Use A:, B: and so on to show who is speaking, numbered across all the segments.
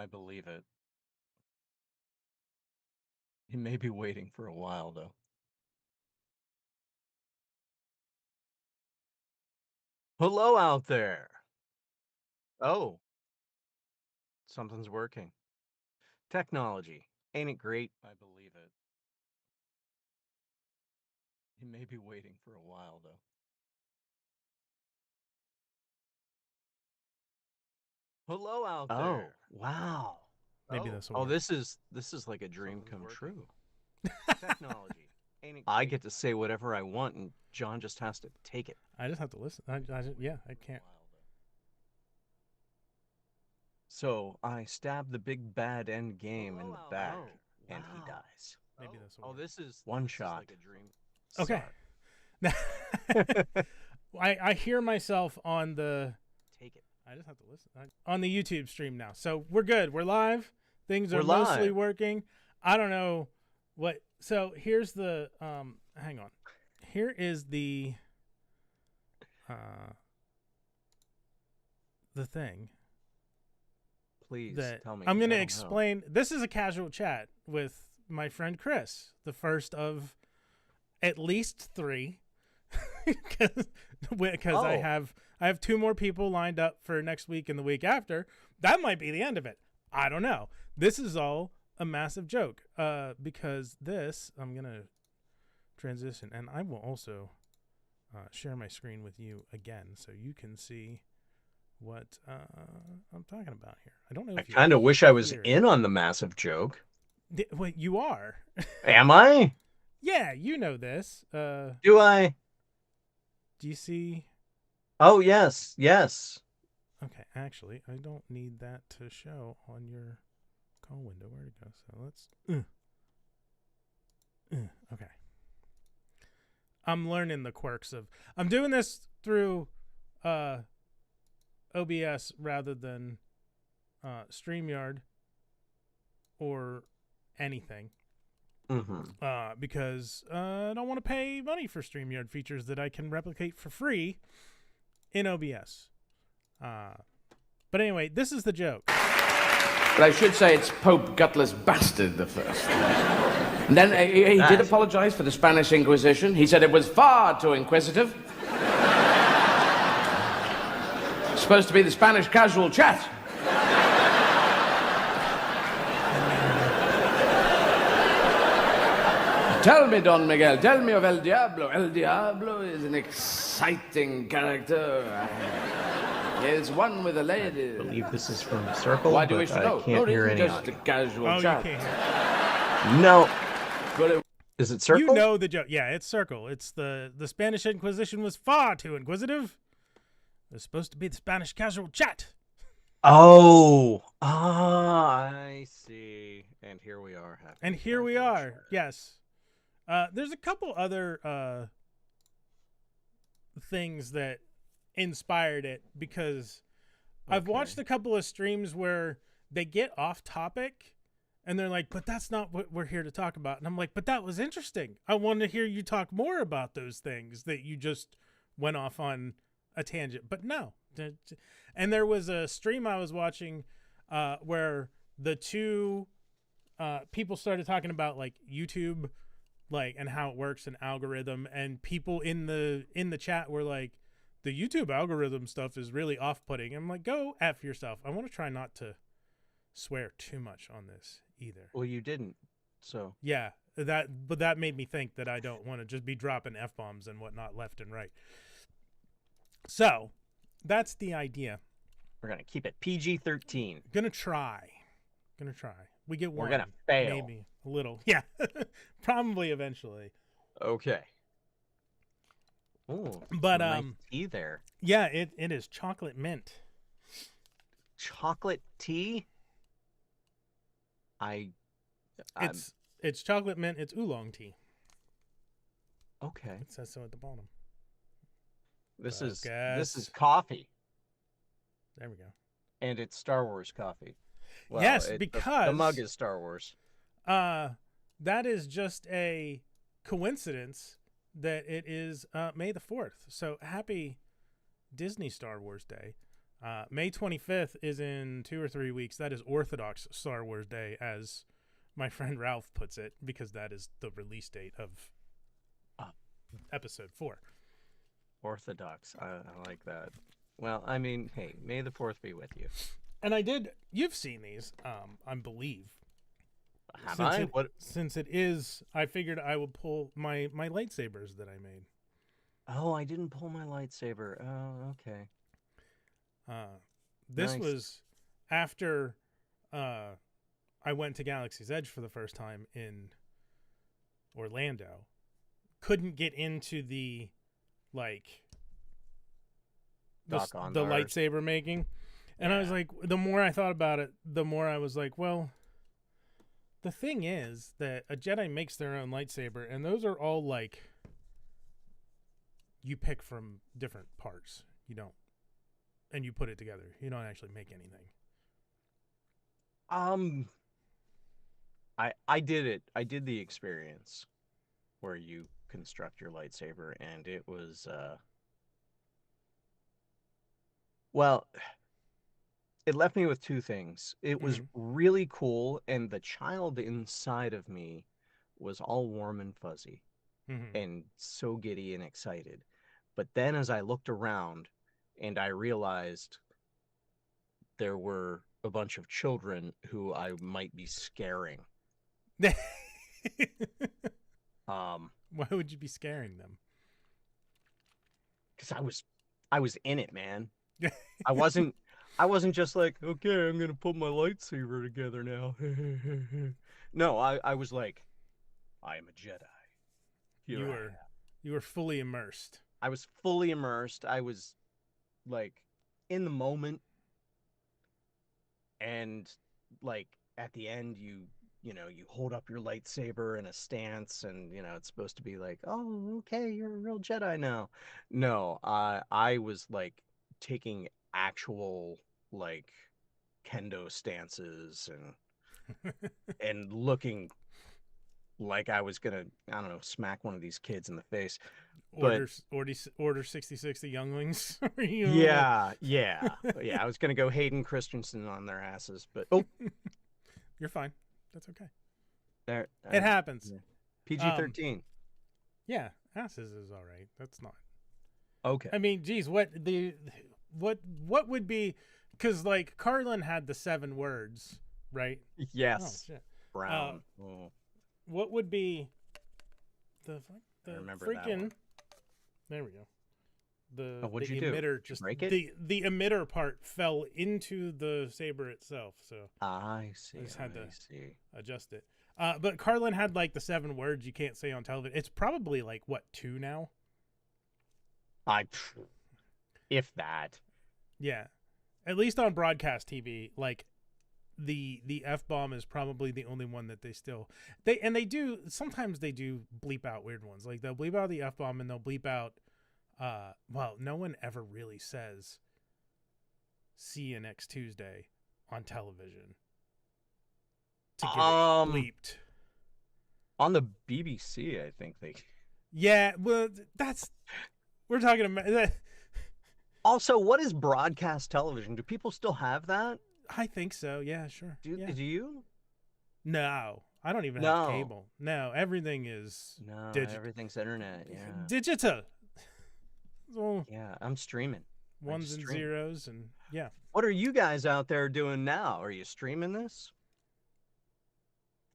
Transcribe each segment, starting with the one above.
A: I believe it. He may be waiting for a while, though. Hello out there. Oh, something's working. Technology. Ain't it great? I believe it. He may be waiting for a while, though. Hello out
B: Oh,
A: there.
B: wow.
C: Maybe this will
A: Oh,
C: work.
A: this is like a dream come true. Technology. Ain't it I get to say whatever I want, and John just has to take it.
C: I just have to listen. Yeah, I can't.
A: So I stab the big bad end game in the back, and he dies.
C: Maybe this will work.
A: This is
B: One
A: this is
B: shot.
A: like a dream.
C: Okay. I hear myself on the.
A: Take it.
C: I just have to listen on the YouTube stream now. So we're good. We're live. Things are
A: We're
C: mostly
A: live.
C: working. I don't know what. So here's the. Hang on. Here is the. The thing.
A: Please
C: That
A: tell me.
C: I'm
A: 'cause
C: going
A: I
C: to
A: don't know.
C: explain. This is a casual chat with my friend Chris, the first of at least 3, because I have 2 more people lined up for next week and the week after. That might be the end of it. I don't know. This is all a massive joke, because this I'm going to transition, and I will also share my screen with you again so you can see what I'm talking about here. I don't know
A: I
C: if you
A: kind of wish I was
C: hear it.
A: in on the massive joke.
C: Well, you are.
A: Am I?
C: Yeah, you know this.
A: Do I?
C: Do you see?
A: Oh, yes. Yes.
C: Okay, actually, I don't need that to show on your call window. Where'd it go? So let's. Okay. I'm learning the quirks of. I'm doing this through OBS rather than StreamYard or anything.
A: Mm-hmm.
C: Because I don't want to pay money for StreamYard features that I can replicate for free in OBS. But anyway, this is the joke.
D: But I should say it's Pope Gutless Bastard the First. And then he did apologize for the Spanish Inquisition. He said it was far too inquisitive. Supposed to be the Spanish casual chat. Tell me, Don Miguel, tell me of El Diablo. El Diablo is an exciting character. He is one with a lady.
B: I believe this is from Circle,
D: Why do you
B: but
D: wish to
B: I
D: know?
B: can't hear
D: it's
B: any
D: just a
B: audio.
D: casual
C: Oh,
D: chat.
C: you can't hear.
A: No.
D: But it
A: Is it circle?
C: You know the joke. Yeah, it's Circle. It's the Spanish Inquisition was far too inquisitive. It's supposed to be the Spanish casual chat.
A: Oh. I see. And here we are.
C: And here we are. Yes. There's a couple other things that inspired it because I've watched a couple of streams where they get off topic and they're like, but that's not what we're here to talk about. And I'm like, but that was interesting. I want to hear you talk more about those things that you just went off on a tangent. But no. And there was a stream I was watching where the 2 people started talking about like YouTube, like, and how it works, and algorithm, and people in the chat were like, the YouTube algorithm stuff is really off-putting. I'm like, go F yourself. I want to try not to swear too much on this either.
A: Well, you didn't. So.
C: Yeah, but that made me think that I don't want to just be dropping F-bombs and whatnot left and right. So that's the idea.
A: We're going to keep it PG-13.
C: Gonna try. We get one.
A: We're going to fail.
C: Maybe a little. Yeah. Probably eventually.
A: Okay. Oh,
C: But
A: nice tea there.
C: yeah, it is chocolate mint.
A: Chocolate tea?
C: It's chocolate mint, it's oolong tea.
A: Okay.
C: It says so at the bottom.
A: This is
C: Focus.
A: coffee.
C: There we go.
A: And it's Star Wars coffee. Well,
C: Yes,
A: the
C: because
A: mug is Star Wars.
C: that is just a coincidence that it is May the 4th. So happy Disney Star Wars Day. May 25th is in 2 or 3 weeks. That is Orthodox Star Wars Day, as my friend Ralph puts it, because that is the release date of Episode 4.
A: Orthodox. I like that. Well, I mean, hey, may the 4th be with you.
C: And you've seen these, I believe.
A: Have I?
C: Since it is, I figured I would pull my lightsabers that I made.
A: Oh, I didn't pull my lightsaber. Oh, okay.
C: This
A: Nice.
C: was after I went to Galaxy's Edge for the first time in Orlando. Couldn't get into the lightsaber making. And I was like, the more I thought about it, the more I was like, well, the thing is that a Jedi makes their own lightsaber, and those are all like you pick from different parts. You don't, and you put it together. You don't actually make anything.
A: I did it. I did the experience where you construct your lightsaber, and it was well, it left me with two things. It was really cool, and the child inside of me was all warm and fuzzy and so giddy and excited. But then as I looked around and I realized there were a bunch of children who I might be scaring.
C: Why would you be scaring them?
A: Because I was in it, man. I wasn't just like, okay, I'm gonna put my lightsaber together now. No, I was like, I am a Jedi.
C: You were fully immersed.
A: I was fully immersed. I was like in the moment, and like at the end, you hold up your lightsaber in a stance, and it's supposed to be like, oh, okay, you're a real Jedi now. No, I was like taking actual like kendo stances and looking like I was gonna, I don't know, smack one of these kids in the face.
C: Order 66, the younglings.
A: Yeah. I was gonna go Hayden Christensen on their asses, but
C: you're fine. That's okay.
A: It
C: happens.
A: Yeah. PG-13.
C: Yeah, asses is all right. That's not
A: okay.
C: I mean, geez, what would be, because like Carlin had the 7 words, right?
A: Yes.
C: Oh, shit.
A: Brown.
C: What would be the
A: I remember
C: freaking?
A: that one.
C: There we go.
A: What'd
C: the
A: you do?
C: emitter just
A: break it?
C: the emitter part fell into the saber itself, so
A: I see.
C: I just had to
A: see.
C: adjust it. But Carlin had like the 7 words you can't say on television. It's probably like what, 2 now?
A: If that.
C: Yeah, at least on broadcast TV, like the F-bomb is probably the only one that they do sometimes they do bleep out weird ones. Like they'll bleep out the F-bomb, and they'll bleep out well, no one ever really says see you next Tuesday on television to get it bleeped.
A: On the BBC, I think they.
C: Yeah, well, we're talking about that.
A: Also, what is broadcast television? Do people still have that?
C: I think so. Yeah, sure.
A: Do you?
C: No, I don't even have cable. No, everything is digital.
A: Everything's internet. Yeah.
C: Digital. So,
A: yeah, I'm streaming.
C: Ones and zeros, and yeah.
A: What are you guys out there doing now? Are you streaming this?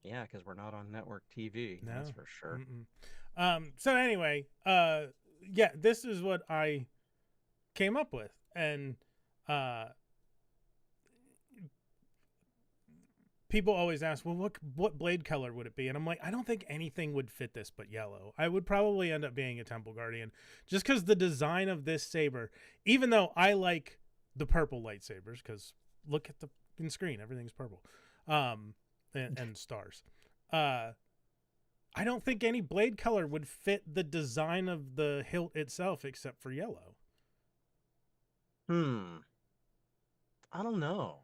A: Yeah, because we're not on network TV. No. That's for sure.
C: So anyway, yeah, this is what I came up with, and people always ask, well, what blade color would it be? And I'm like, I don't think anything would fit this but yellow. I would probably end up being a Temple Guardian, just because the design of this saber, even though I like the purple lightsabers, because look at the screen, everything's purple, and stars. I don't think any blade color would fit the design of the hilt itself except for yellow.
A: I don't know.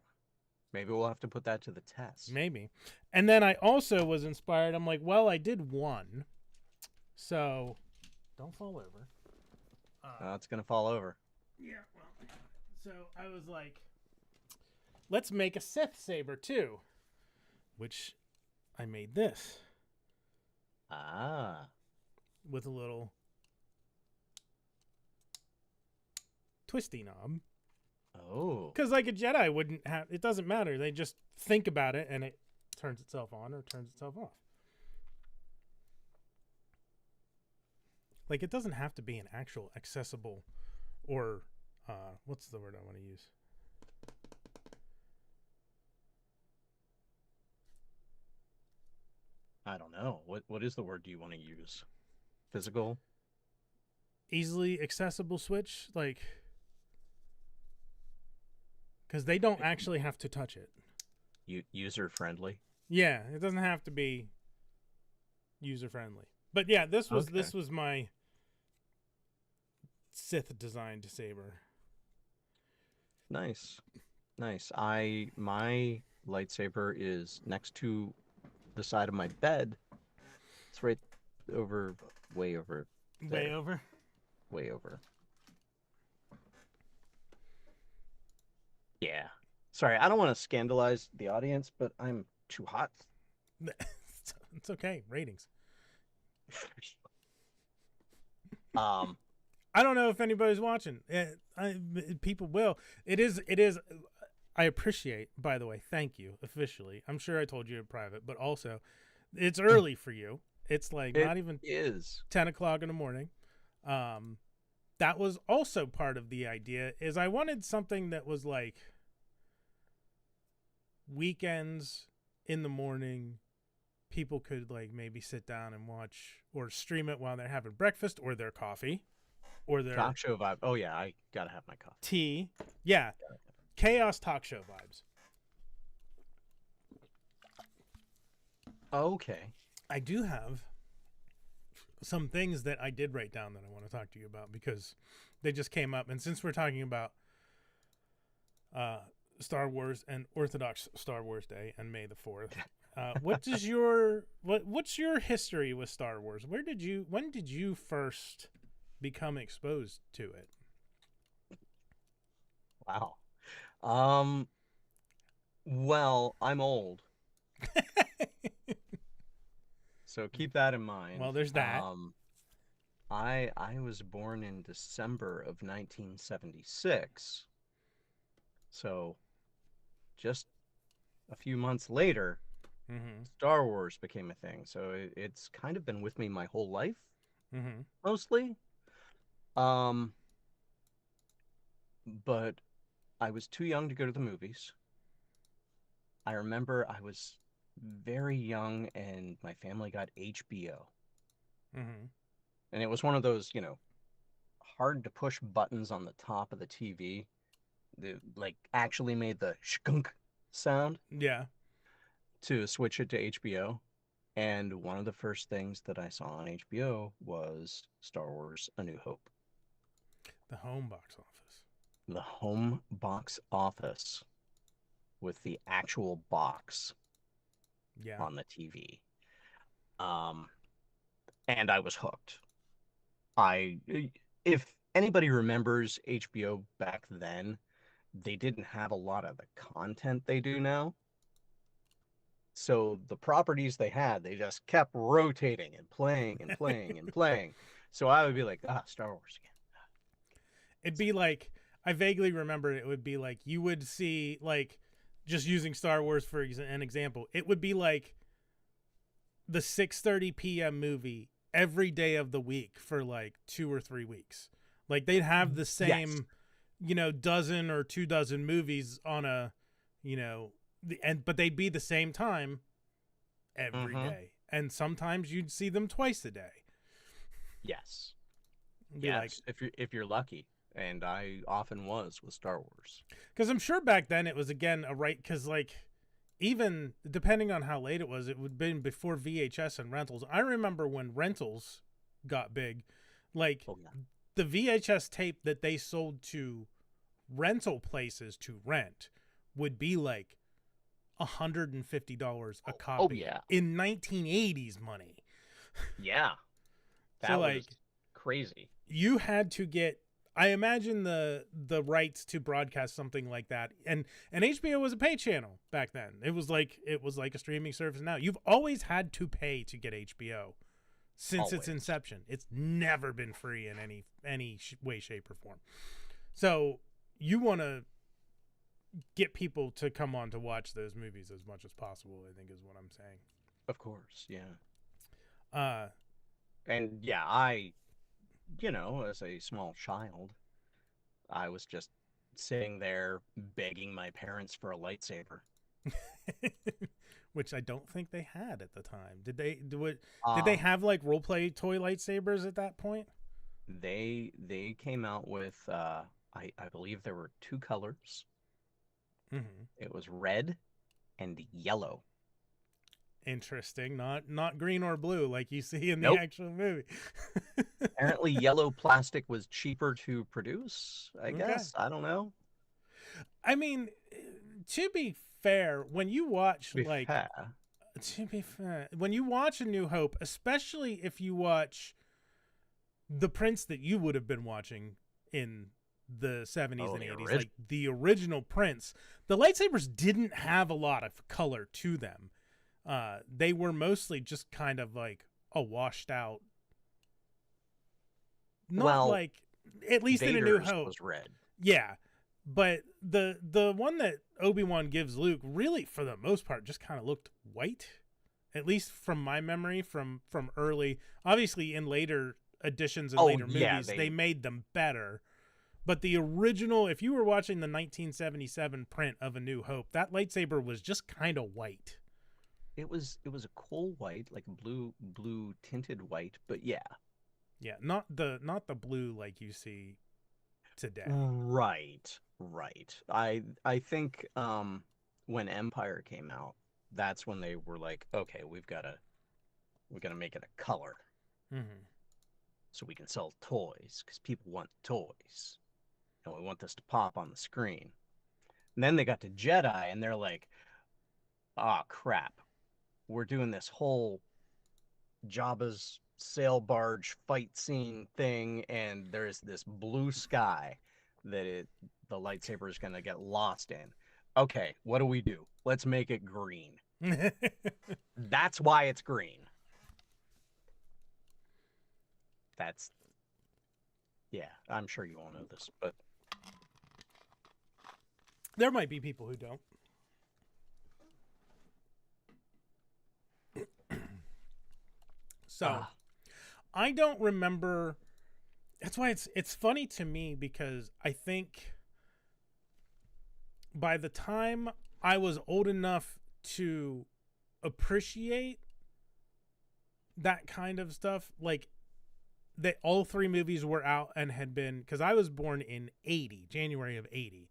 A: Maybe we'll have to put that to the test.
C: Maybe. And then I also was inspired. I'm like, well, I did one. So don't fall over.
A: It's going to fall over.
C: Yeah, well, So I was like, let's make a Sith saber too, which I made this
A: Ah.
C: with a little twisty knob.
A: Oh.
C: Because like a Jedi wouldn't have, it doesn't matter. They just think about it and it turns itself on or turns itself off. Like it doesn't have to be an actual accessible or what's the word I want to use?
A: I don't know. What is the word do you want to use? Physical?
C: Easily accessible switch, like, because they don't actually have to touch it.
A: User friendly?
C: Yeah, it doesn't have to be user friendly. But yeah, this was my Sith designed saber.
A: Nice. My lightsaber is next to the side of my bed. It's right over, way over there.
C: Way over.
A: Way over. Yeah. Sorry, I don't want to scandalize the audience, but I'm too hot.
C: It's okay. Ratings. I don't know if anybody's watching. People will. It is. I appreciate, by the way, thank you officially. I'm sure I told you in private, but also it's early for you. It's like not even 10 o'clock in the morning. That was also part of the idea is I wanted something that was like weekends in the morning. People could like maybe sit down and watch or stream it while they're having breakfast or their coffee or their
A: talk show vibe. Oh yeah, I gotta have my coffee.
C: Tea. Yeah. Chaos talk show vibes.
A: Okay.
C: I do have some things that I did write down that I want to talk to you about because they just came up. And since we're talking about Star Wars and Orthodox Star Wars Day and May the 4th, what's your history with Star Wars? When did you first become exposed to it?
A: Wow. Well, I'm old. So keep that in mind.
C: Well, there's that.
A: I was born in December of 1976. So just a few months later, Star Wars became a thing. So it's kind of been with me my whole life, mostly. But I was too young to go to the movies. I remember I was very young and my family got HBO. And it was one of those, hard to push buttons on the top of the TV that like actually made the shkunk sound.
C: Yeah.
A: To switch it to HBO. And one of the first things that I saw on HBO was Star Wars A New Hope.
C: The home box office.
A: The home box office with the actual box on the TV. And I was hooked. If anybody remembers HBO back then, they didn't have a lot of the content they do now. So the properties they had, they just kept rotating and playing and playing and playing. So I would be like, Star Wars again.
C: It'd be like, I vaguely remember it would be like, you would see, like, just using Star Wars for an example, it would be like the 6:30 p.m. movie every day of the week for like 2 or 3 weeks. Like they'd have the same, dozen or 2 dozen movies on a, but they'd be the same time every day. And sometimes you'd see them twice a day.
A: Yes.
C: Yes,
A: if you're lucky. And I often was with Star Wars.
C: Because I'm sure back then it was, again, because, like, even depending on how late it was, it would have been before VHS and rentals. I remember when rentals got big. Like, the VHS tape that they sold to rental places to rent would be, like, $150 a copy.
A: Oh, yeah.
C: In 1980s money.
A: Yeah. That was crazy.
C: You had to get I imagine the rights to broadcast something like that, and HBO was a pay channel back then. It was like a streaming service now. You've always had to pay to get HBO since its inception. It's never been free in any way, shape, or form. So you want to get people to come on to watch those movies as much as possible, I think is what I'm saying.
A: Of course, yeah.
C: And
A: yeah, I, as a small child, I was just sitting there begging my parents for a lightsaber.
C: Which I don't think they had at the time. Did they do it? Did they have like role play toy lightsabers at that point?
A: They came out with I believe there were 2 colors.
C: Mm-hmm.
A: It was red and yellow.
C: Interesting. Not green or blue like you see in the actual movie.
A: Apparently yellow plastic was cheaper to produce, I guess. I don't know.
C: I mean, to be fair, when you watch when you watch A New Hope, especially if you watch the Prince that you would have been watching in the 70s and 80s, like the original Prince, the lightsabers didn't have a lot of color to them. They were mostly just kind of like a washed out, at least in A New Hope
A: was red.
C: Yeah, but the one that Obi-Wan gives Luke really, for the most part, just kind of looked white, at least from my memory from early. Obviously, in later editions and later movies, they made them better. But the original, if you were watching the 1977 print of A New Hope, that lightsaber was just kind of white.
A: It was a cool white, like blue tinted white, but yeah.
C: Yeah, not the blue like you see today.
A: Right. I think when Empire came out, that's when they were like, okay, we've got to make it a color.
C: Mm-hmm.
A: So we can sell toys, because people want toys. And we want this to pop on the screen. And then they got to Jedi, and they're like, crap. We're doing this whole Jabba's sail barge fight scene thing, and there's this blue sky that the lightsaber is going to get lost in. Okay, what do? Let's make it green. That's why it's green. Yeah, I'm sure you all know this, but
C: there might be people who don't. So, I don't remember. That's why it's funny to me, because I think by the time I was old enough to appreciate that kind of stuff, like that all 3 movies were out and had been, because I was born in January of 80.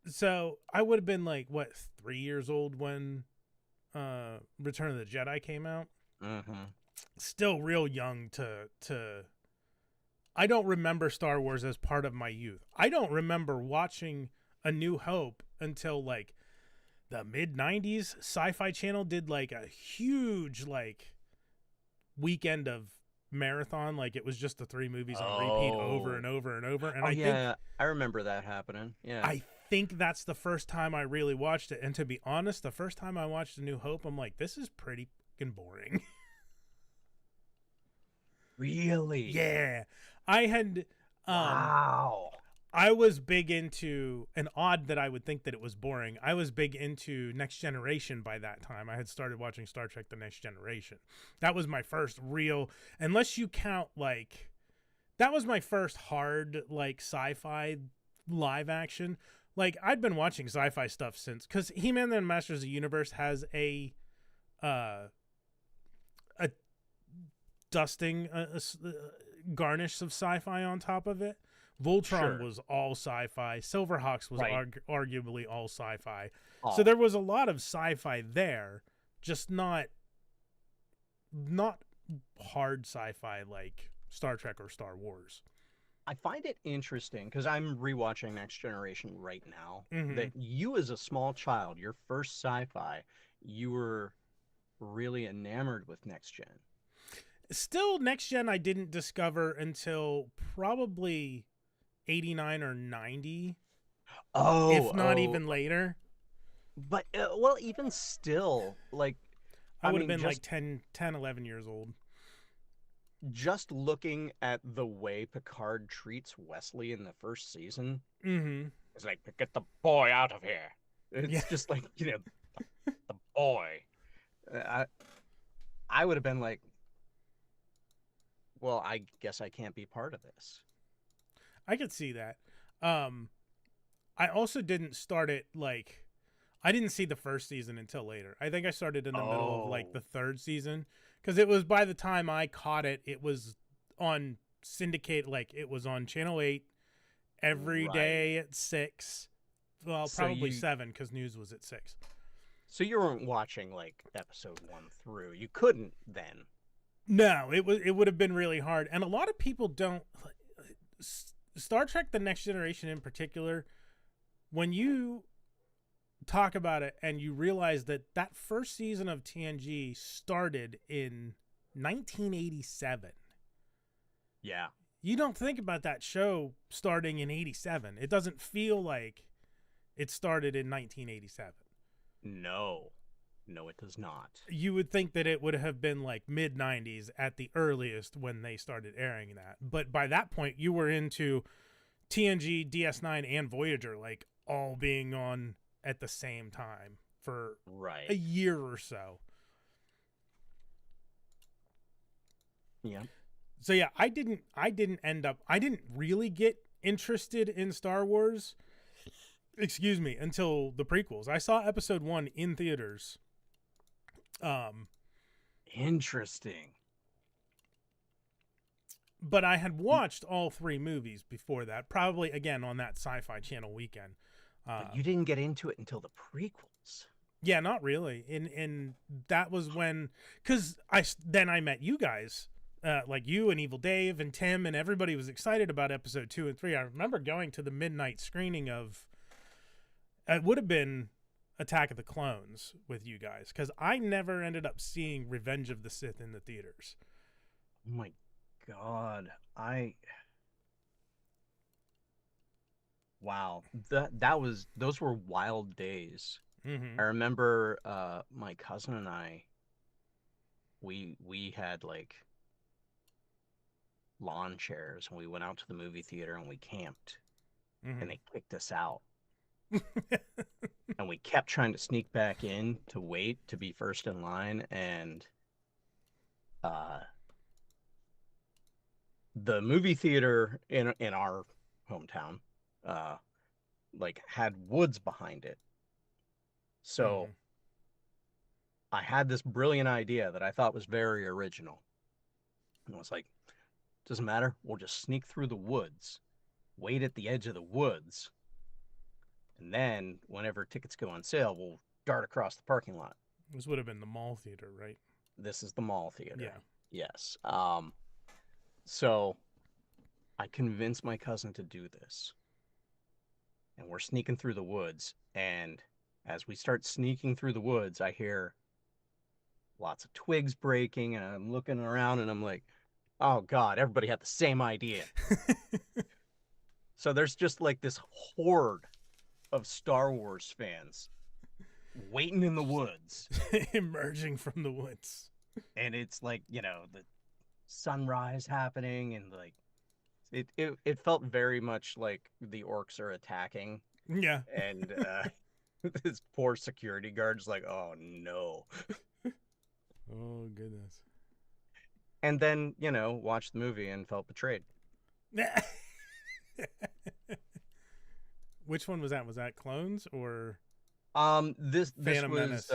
C: So I would have been like, 3 years old when Return of the Jedi came out.
A: Mm-hmm.
C: Still real young to I don't remember Star Wars as part of my youth. I don't remember watching A New Hope until like the mid 90s. Sci-Fi Channel did like a huge like weekend of marathon, like it was just the 3 movies on repeat over and over and over. And
A: I remember that happening. Yeah.
C: I think that's the first time I really watched it. And to be honest, the first time I watched A New Hope, I'm like, this is pretty fucking boring.
A: Really?
C: Yeah. I had
A: wow.
C: I was big into, and odd that I would think that it was boring, I was big into Next Generation by that time. I had started watching Star Trek The Next Generation. That was my first real, unless you count like, that was my first hard like sci-fi live action. Like I'd been watching sci-fi stuff since, because He-Man and the Masters of the Universe has a dusting, garnish of sci-fi on top of it. Voltron was all sci-fi. Silverhawks was arguably all sci-fi. Oh. So there was a lot of sci-fi there, just not hard sci-fi like Star Trek or Star Wars.
A: I find it interesting, because I'm rewatching Next Generation right now, that you as a small child, your first sci-fi, you were really enamored with Next Gen.
C: still next gen I didn't discover until probably 89 or 90, if not
A: Oh.
C: even later.
A: But well, even still, like,
C: I
A: I
C: would have
A: mean,
C: been like 10, 11 years old.
A: just looking at the way Picard treats Wesley in the first season,
C: Mm-hmm.
A: it's like, get the boy out of here.
C: Yeah.
A: It's just like, the boy. I I would have been like, well, I guess I can't be part of this.
C: I could see that. I also didn't start it like I didn't see the first season until later. I think I started in the middle of like the third season because it was by the time I caught it, it was on syndicate, like it was on Channel 8 every day at 6. Well,
A: So
C: probably
A: you-
C: 7 because news was at 6.
A: So you weren't watching like episode 1 through. You couldn't then.
C: No, it would have been really hard, and a lot of people don't. Star Trek: The Next Generation, in particular, when you talk about it and you realize that that first season of TNG started in 1987,
A: Yeah.
C: you don't think about that show starting in 87. It doesn't feel like it started in 1987.
A: No. No, it does not.
C: You would think that it would have been like mid 90s at the earliest when they started airing that. But by that point, you were into TNG, DS9, and Voyager, like all being on at the same time for
A: Right.
C: a year or so.
A: Yeah.
C: So yeah, I didn't really get interested in Star Wars, until the prequels. I saw episode 1 in theaters.
A: Interesting.
C: But I had watched all 3 movies before that, probably again on that Sci-Fi Channel weekend.
A: But you didn't get into it until the prequels.
C: Yeah, not really. And that was when, because I met you guys, like you and Evil Dave and Tim, and everybody was excited about episode 2 and 3. I remember going to the midnight screening of, it would have been Attack of the Clones with you guys, because I never ended up seeing Revenge of the Sith in the theaters.
A: Oh my God. Wow. Those were wild days.
C: Mm-hmm.
A: I remember my cousin and I, we had like lawn chairs and we went out to the movie theater and we camped and they kicked us out. And we kept trying to sneak back in to wait to be first in line, and the movie theater in our hometown like had woods behind it. So I had this brilliant idea that I thought was very original. And I was like, doesn't matter, we'll just sneak through the woods, wait at the edge of the woods, and then whenever tickets go on sale, we'll dart across the parking lot.
C: This would have been the mall theater, right?
A: This is the mall theater.
C: Yeah.
A: Yes. So I convinced my cousin to do this. And we're sneaking through the woods, and as we start sneaking through the woods, I hear lots of twigs breaking, and I'm looking around and I'm like, oh God, everybody had the same idea. So there's just like this horde of Star Wars fans waiting in the woods.
C: Emerging from the woods.
A: And it's like, the sunrise happening, and like it felt very much like the orcs are attacking.
C: Yeah.
A: And this poor security guard's like, oh no.
C: Oh goodness.
A: And then, watched the movie and felt betrayed.
C: Which one was that? Was that Clones or
A: This
C: Phantom
A: was
C: Menace?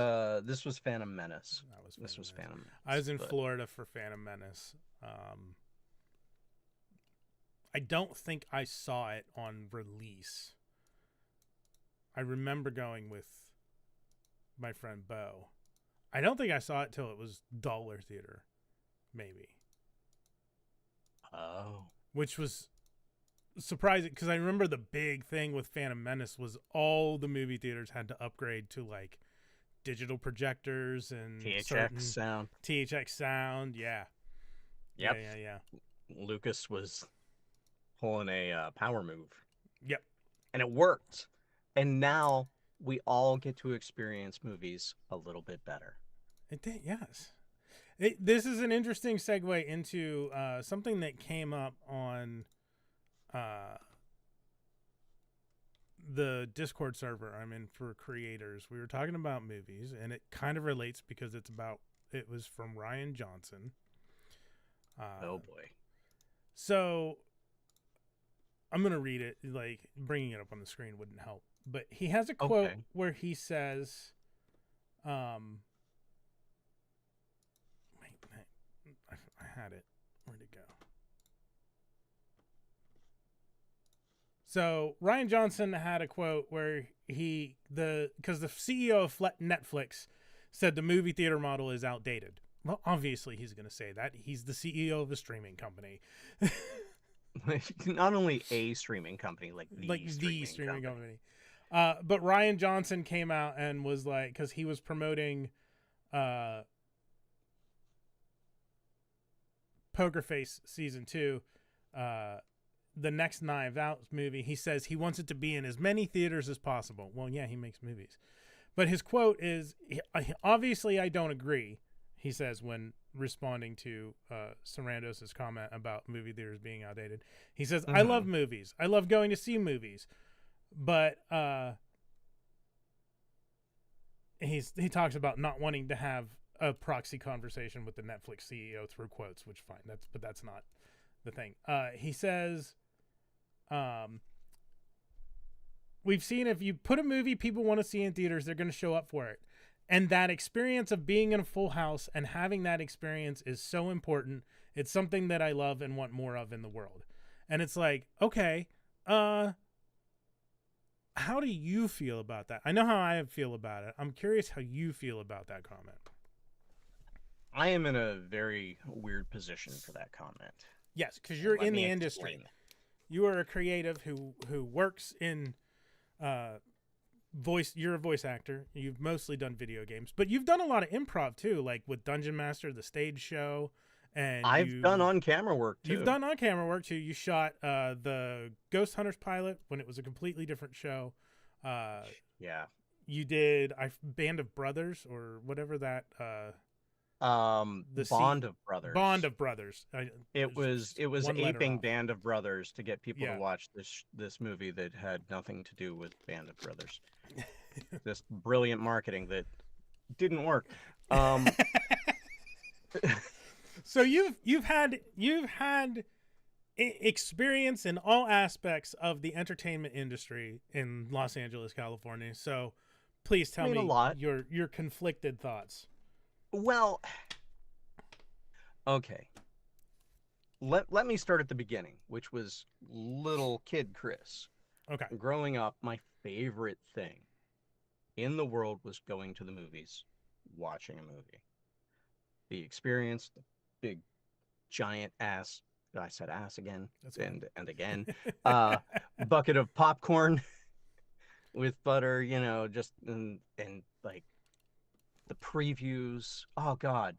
A: This was Phantom Menace.
C: This was
A: Phantom Menace.
C: I was in
A: but-
C: Florida for Phantom Menace. I don't think I saw it on release. I remember going with my friend Bo. I don't think I saw it till it was dollar theater, maybe.
A: Oh.
C: Which was surprising because I remember the big thing with Phantom Menace was all the movie theaters had to upgrade to like digital projectors and
A: THX sound.
C: THX sound, yeah.
A: Yep.
C: Yeah.
A: Lucas was pulling a power move,
C: Yep.
A: and it worked. And now we all get to experience movies a little bit better.
C: It did, yes. This is an interesting segue into something that came up on the Discord server I'm in for creators. We were talking about movies, and it kind of relates because it was from Ryan Johnson.
A: Oh boy.
C: So I'm going to read it. Like, bringing it up on the screen wouldn't help. But he has a quote where he says, wait, I had it. Where'd it go? So Ryan Johnson had a quote where because the CEO of Netflix said the movie theater model is outdated. Well, obviously he's going to say that. He's the CEO of a streaming company.
A: Not only a streaming company, like the streaming company.
C: But Ryan Johnson came out and was like, because he was promoting Poker Face season 2, the next Knives Out movie. He says he wants it to be in as many theaters as possible. Well, yeah, he makes movies, but his quote is, obviously I don't agree, he says when responding to Sarandos's comment about movie theaters being outdated. He says, I love movies. I love going to see movies. But he talks about not wanting to have a proxy conversation with the Netflix CEO through quotes, which fine. That's not the thing. He says, we've seen if you put a movie people want to see in theaters, they're going to show up for it. And that experience of being in a full house and having that experience is so important. It's something that I love and want more of in the world. And it's like, okay, how do you feel about that? I know how I feel about it. I'm curious how you feel about that comment.
A: I am in a very weird position for that comment.
C: Yes, because you're in the industry. You are a creative who works in voice. You're a voice actor. You've mostly done video games, but you've done a lot of improv too, like with Dungeon Master, the stage show. And
A: I've done on-camera work too.
C: You've done on-camera work too. You shot the Ghost Hunters pilot when it was a completely different show.
A: Yeah.
C: You did Band of Brothers or whatever that.
A: Bond of Brothers.
C: Bond of Brothers.
A: It was aping Band of Brothers to get people to watch this movie that had nothing to do with Band of Brothers. This brilliant marketing that didn't work.
C: So you've had experience in all aspects of the entertainment industry in Los Angeles, California. So please tell me your conflicted thoughts.
A: Well, okay. Let me start at the beginning, which was little kid Chris.
C: Okay.
A: Growing up, my favorite thing in the world was going to the movies, watching a movie. The experience, the big giant ass, I said ass again and again, bucket of popcorn with butter, just and like the previews. Oh God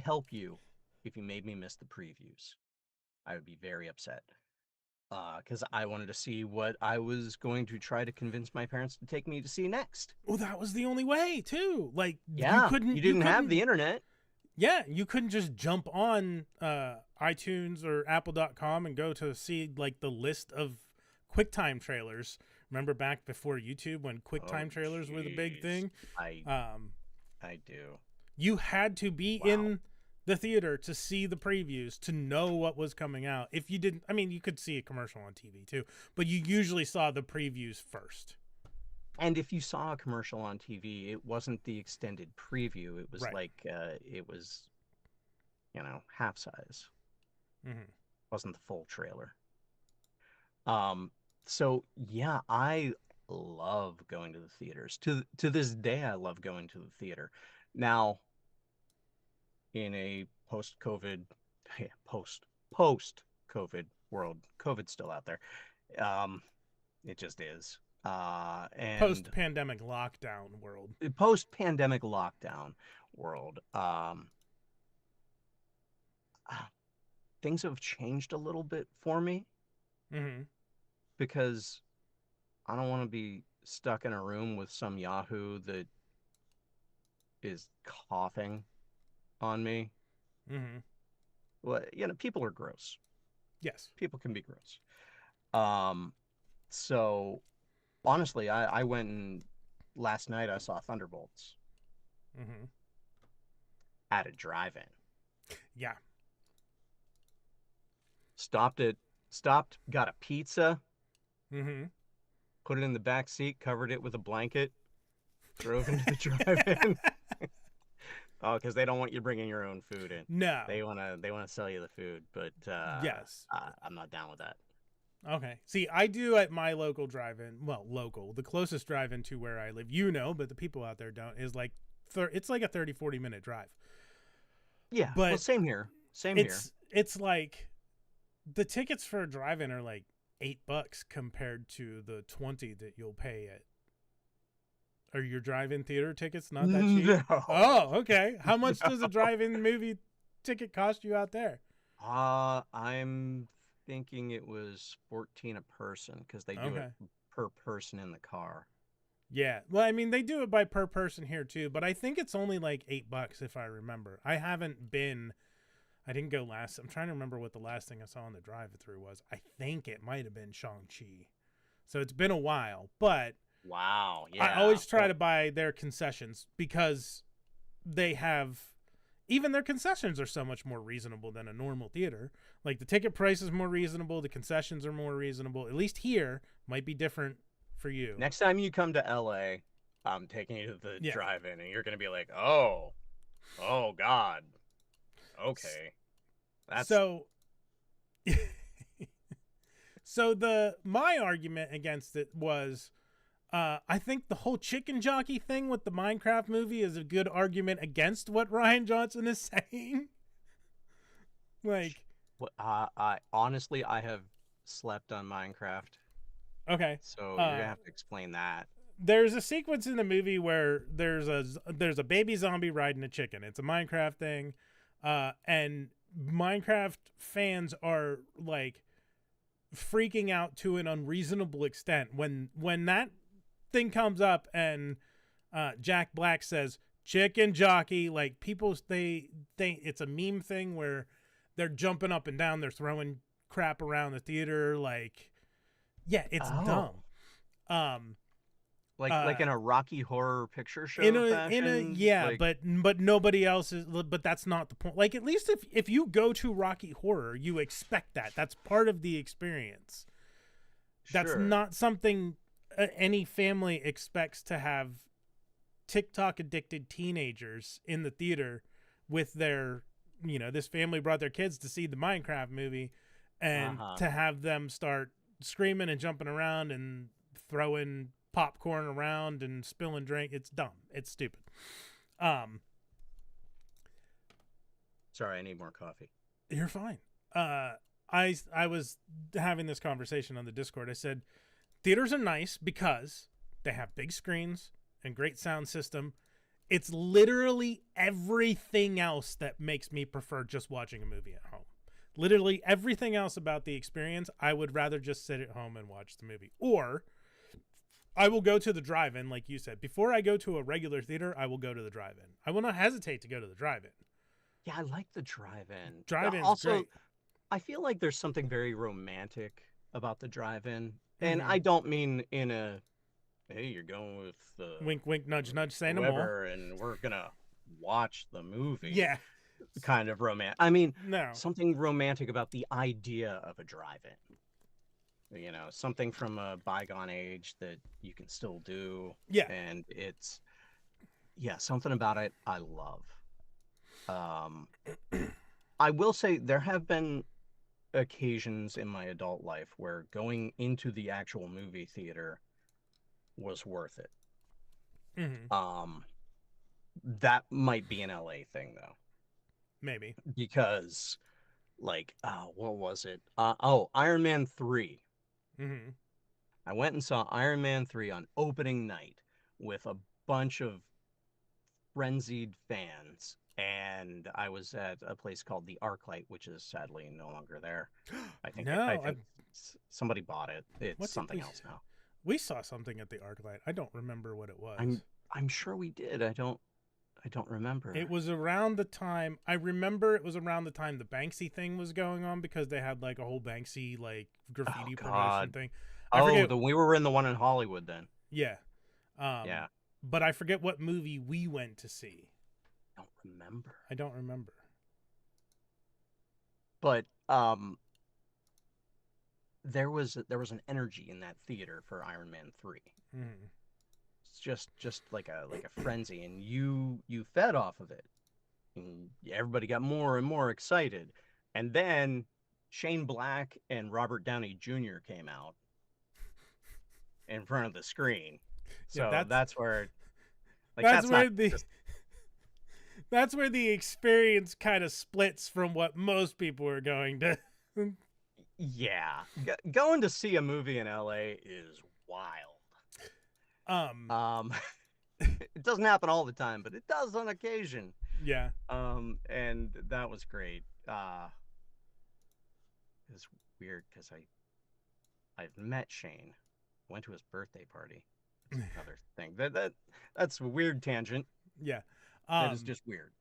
A: help you if you made me miss the previews. I would be very upset because I wanted to see what I was going to try to convince my parents to take me to see next.
C: Well, that was the only way too. Like,
A: yeah, you didn't have the internet.
C: Yeah, you couldn't just jump on iTunes or Apple.com and go to see like the list of QuickTime trailers. Remember back before YouTube when QuickTime trailers were the big thing?
A: I do.
C: You had to be in the theater to see the previews to know what was coming out. If you didn't, I mean, you could see a commercial on TV too, but you usually saw the previews first.
A: And if you saw a commercial on TV, it wasn't the extended preview. It was it was, half size.
C: Mm-hmm.
A: It wasn't the full trailer. So yeah, I love going to the theaters. To this day, I love going to the theater. Now, in a post-COVID world, COVID's still out there. It just is. And
C: post-pandemic lockdown world.
A: things have changed a little bit for me
C: Mm-hmm.
A: because I don't want to be stuck in a room with some Yahoo that is coughing on me.
C: Mm-hmm.
A: Well, people are gross.
C: Yes.
A: People can be gross. Um, so honestly, I went and last night I saw Thunderbolts
C: Mm-hmm.
A: at a drive-in.
C: Yeah.
A: Stopped, got a pizza,
C: Mm-hmm.
A: put it in the back seat, covered it with a blanket, drove into the drive-in. Oh, because they don't want you bringing your own food in.
C: No.
A: They wanna sell you the food, but
C: Yes.
A: I'm not down with that.
C: Okay. See, I do at my local drive-in. Well, local. The closest drive-in to where I live, but the people out there don't, is like, it's like a 30, 40-minute drive.
A: Yeah, well,
C: But
A: same here. Same here.
C: it's like the tickets for a drive-in are like $8 compared to the 20 that you'll pay at. Are your drive-in theater tickets not that cheap?
A: No.
C: Oh, okay. How much does a drive-in movie ticket cost you out there?
A: I'm thinking it was 14 a person because they do it
C: Okay.
A: per person in the car.
C: Yeah. Well, I mean, they do it by per person here too, but I think it's only like $8 if I remember. I didn't go last. I'm trying to remember what the last thing I saw on the drive-through was. I think it might have been Shang-Chi. So it's been a while, but
A: Wow,
C: I
A: yeah.
C: always try to buy their concessions because they have, even their concessions are so much more reasonable than a normal theater. Like the ticket price is more reasonable, the concessions are more reasonable. At least here, might be different for you.
A: Next time you come to LA, I'm taking you to the
C: Yeah.
A: drive-in and you're gonna be like, oh God. Okay. That's
C: So so my argument against it was I think the whole chicken jockey thing with the Minecraft movie is a good argument against what Ryan Johnson is saying. Like,
A: I honestly I have slept on Minecraft,
C: okay,
A: so you're gonna have to explain that.
C: there's a sequence in the movie where there's a baby zombie riding a chicken. It's a Minecraft thing, and Minecraft fans are like freaking out to an unreasonable extent when that thing comes up and Jack Black says chicken jockey. Like people, they think it's a meme thing where they're jumping up and down, they're throwing crap around the theater. Like, yeah, it's dumb.
A: Like in a Rocky Horror Picture Show
C: in a
A: fashion?
C: yeah,
A: Like,
C: but nobody else is. But that's not the point. Like, at least if you go to Rocky Horror, you expect that. That's part of the experience. That's
A: sure.
C: not something any family expects to have TikTok addicted teenagers in the theater with their, this family brought their kids to see the Minecraft movie and to have them start screaming and jumping around and throwing popcorn around and spilling drink. It's dumb. It's stupid.
A: Sorry, I need more coffee.
C: You're fine. I was having this conversation on the Discord. I said, theaters are nice because they have big screens and great sound system. It's literally everything else that makes me prefer just watching a movie at home. Literally everything else about the experience, I would rather just sit at home and watch the movie. Or I will go to the drive-in, like you said. Before I go to a regular theater, I will go to the drive-in. I will not hesitate to go to the drive-in.
A: Yeah, I like the drive-in.
C: Drive-in's
A: Also,
C: great.
A: I feel like there's something very romantic about the drive-in. And I don't mean in a, hey, you're going with the
C: Wink, wink, nudge, nudge, say no more.
A: whoever, and we're gonna watch the movie.
C: Yeah.
A: Kind of romantic. I mean,
C: No.
A: something romantic about the idea of a drive-in. Something from a bygone age that you can still do.
C: Yeah.
A: And it's, something about it I love. I will say there have been occasions in my adult life where going into the actual movie theater was worth it.
C: Mm-hmm.
A: That might be an LA thing though.
C: Maybe.
A: Because what was it? Iron Man 3.
C: Mm-hmm.
A: I went and saw Iron Man 3 on opening night with a bunch of frenzied fans, and I was at a place called the ArcLight, which is sadly no longer there. I
C: No,
A: think somebody bought it. It's
C: what did
A: something else now.
C: we saw something at the ArcLight. I don't remember what it was.
A: I'm sure we did. I don't remember.
C: It was around the time I remember. It was around the time the Banksy thing was going on because they had like a whole Banksy like graffiti promotion
A: God.
C: thing.
A: We were in the one in Hollywood then.
C: Yeah.
A: Yeah.
C: But I forget what movie we went to see.
A: Don't remember.
C: I don't remember.
A: But there was an energy in that theater for Iron Man 3.
C: Mm.
A: It's just like a frenzy, and you fed off of it. And everybody got more and more excited. And then Shane Black and Robert Downey Jr. came out in front of the screen. So
C: Yeah,
A: that's where
C: that's where the experience kind of splits from what most people are going to.
A: Yeah. Going to see a movie in LA is wild. It doesn't happen all the time, but it does on occasion.
C: Yeah.
A: And that was great. It's weird because I've met Shane, went to his birthday party. That's another thing. That's a weird tangent.
C: Yeah.
A: That is just weird.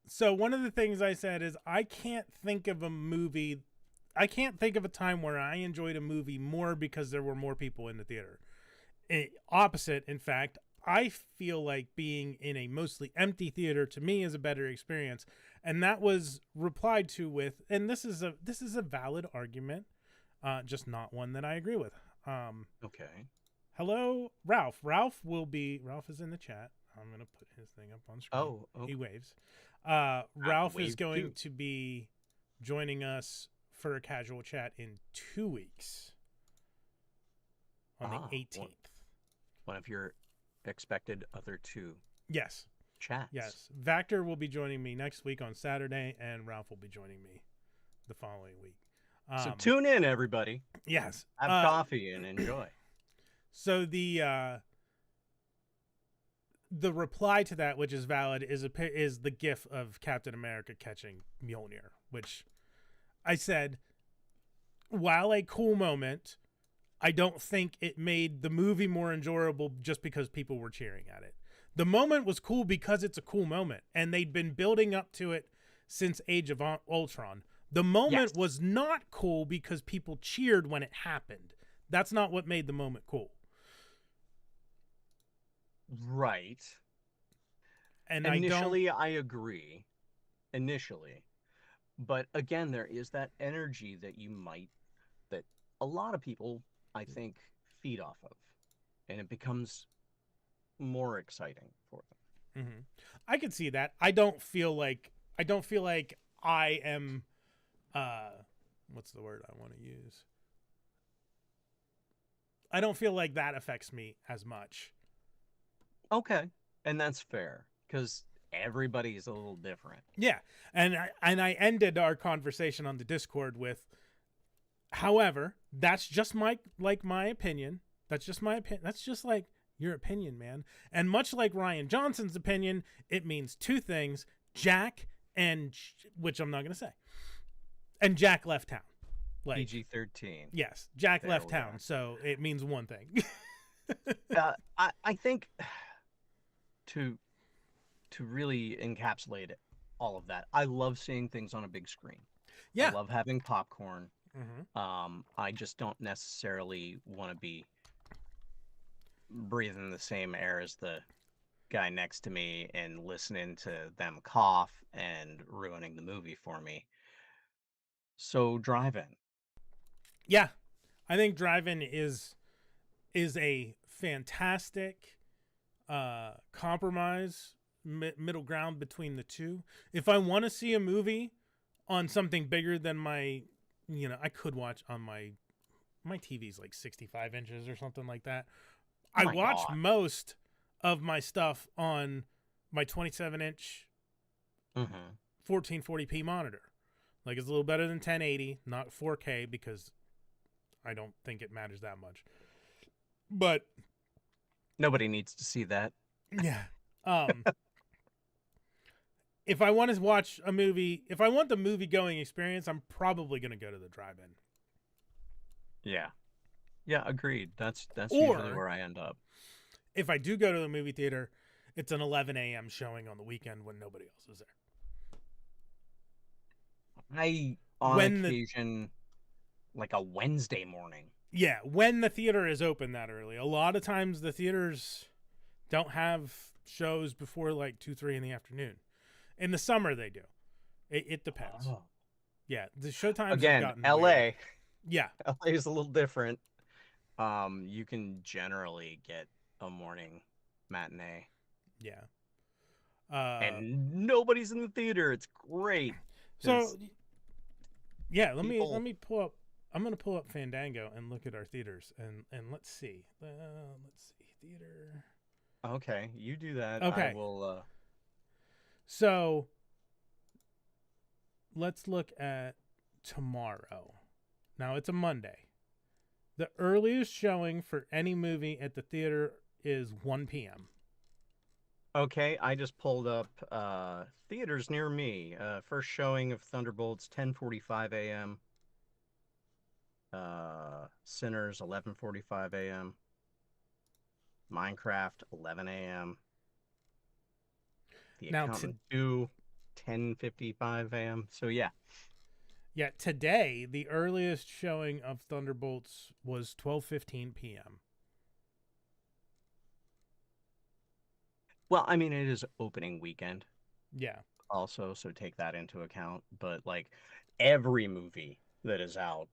C: So one of the things I said is I can't think of a time where I enjoyed a movie more because there were more people in the theater. Opposite, in fact, I feel like being in a mostly empty theater to me is a better experience, and that was replied to with, and this is a valid argument, just not one that I agree with.
A: Okay.
C: Hello, Ralph. Ralph is in the chat. I'm gonna put his thing up on screen.
A: Oh, okay.
C: He waves. Ralph is
A: wave
C: going
A: too.
C: to be joining us for a casual chat in 2 weeks on the 18th.
A: One of your expected other two
C: Yes.
A: chats.
C: Yes. Vactor will be joining me next week on Saturday, and Ralph will be joining me the following week.
A: So tune in, everybody.
C: Yes.
A: Have coffee and enjoy.
C: So the reply to that, which is valid, is the gif of Captain America catching Mjolnir, which I said, while a cool moment, I don't think it made the movie more enjoyable just because people were cheering at it. The moment was cool because it's a cool moment, and they'd been building up to it since Age of Ultron. The moment was not cool because people cheered when it happened. That's not what made the moment cool.
A: Right.
C: And
A: initially, I agree. Initially. But again, there is that energy that that a lot of people, I think, feed off of. And it becomes more exciting for them.
C: Mm-hmm. I can see that. I don't feel like I am, what's the word I want to use? I don't feel like that affects me as much.
A: Okay. And that's fair. Because everybody's a little different.
C: Yeah. And I ended our conversation on the Discord with, however, that's just my opinion. That's just my opinion. That's just like your opinion, man. And much like Ryan Johnson's opinion, it means two things: Jack and, which I'm not going to say, and Jack left town. Like
A: PG-13.
C: Yes, Jack
A: There
C: left
A: we
C: town,
A: are.
C: so it means one thing.
A: I think to really encapsulate all of that, I love seeing things on a big screen.
C: Yeah.
A: I love having popcorn.
C: Mm-hmm.
A: I just don't necessarily want to be breathing the same air as the guy next to me and listening to them cough and ruining the movie for me. So drive-in.
C: Yeah, I think drive-in is a fantastic compromise, middle ground between the two. If I want to see a movie on something bigger than my, I could watch on my TV's like 65 inches or something like that.
A: Oh
C: I
A: my
C: watch
A: God.
C: most of my stuff on my 27-inch
A: Mm-hmm.
C: 1440p monitor. Like, it's a little better than 1080, not 4K, because I don't think it matters that much. But
A: Nobody needs to see that.
C: yeah, if I want to watch a movie, if I want the movie going experience, I'm probably going to go to the drive-in.
A: Yeah. Yeah, agreed. That's usually
C: Or
A: where I end up.
C: if I do go to the movie theater, it's an 11 a.m. showing on the weekend when nobody else is there.
A: On
C: When
A: occasion, like a Wednesday morning.
C: Yeah, when the theater is open that early. A lot of times the theaters don't have shows before like 2, 3 in the afternoon. In the summer they do. It depends.
A: Oh.
C: Yeah, the showtimes
A: Again,
C: have gotten
A: LA.
C: weird. Yeah.
A: LA is a little different. You can generally get a morning matinee.
C: Yeah.
A: And nobody's in the theater. It's great.
C: So yeah, let
A: people...
C: me pull up. I'm gonna pull up Fandango and look at our theaters and let's see. Let's see theater.
A: Okay, you do that.
C: Okay.
A: I will.
C: So let's look at tomorrow. Now it's a Monday. The earliest showing for any movie at the theater is 1 p.m.
A: Okay, I just pulled up theaters near me. First showing of Thunderbolts, 10:45 a.m. Sinners, 11:45 a.m. Minecraft, 11 a.m. The
C: Now
A: Accountant 2, 10:55 a.m. So yeah.
C: Yeah, today the earliest showing of Thunderbolts was 12:15 p.m.
A: Well, I mean, it is opening weekend.
C: Yeah.
A: Also, so take that into account. But like every movie that is out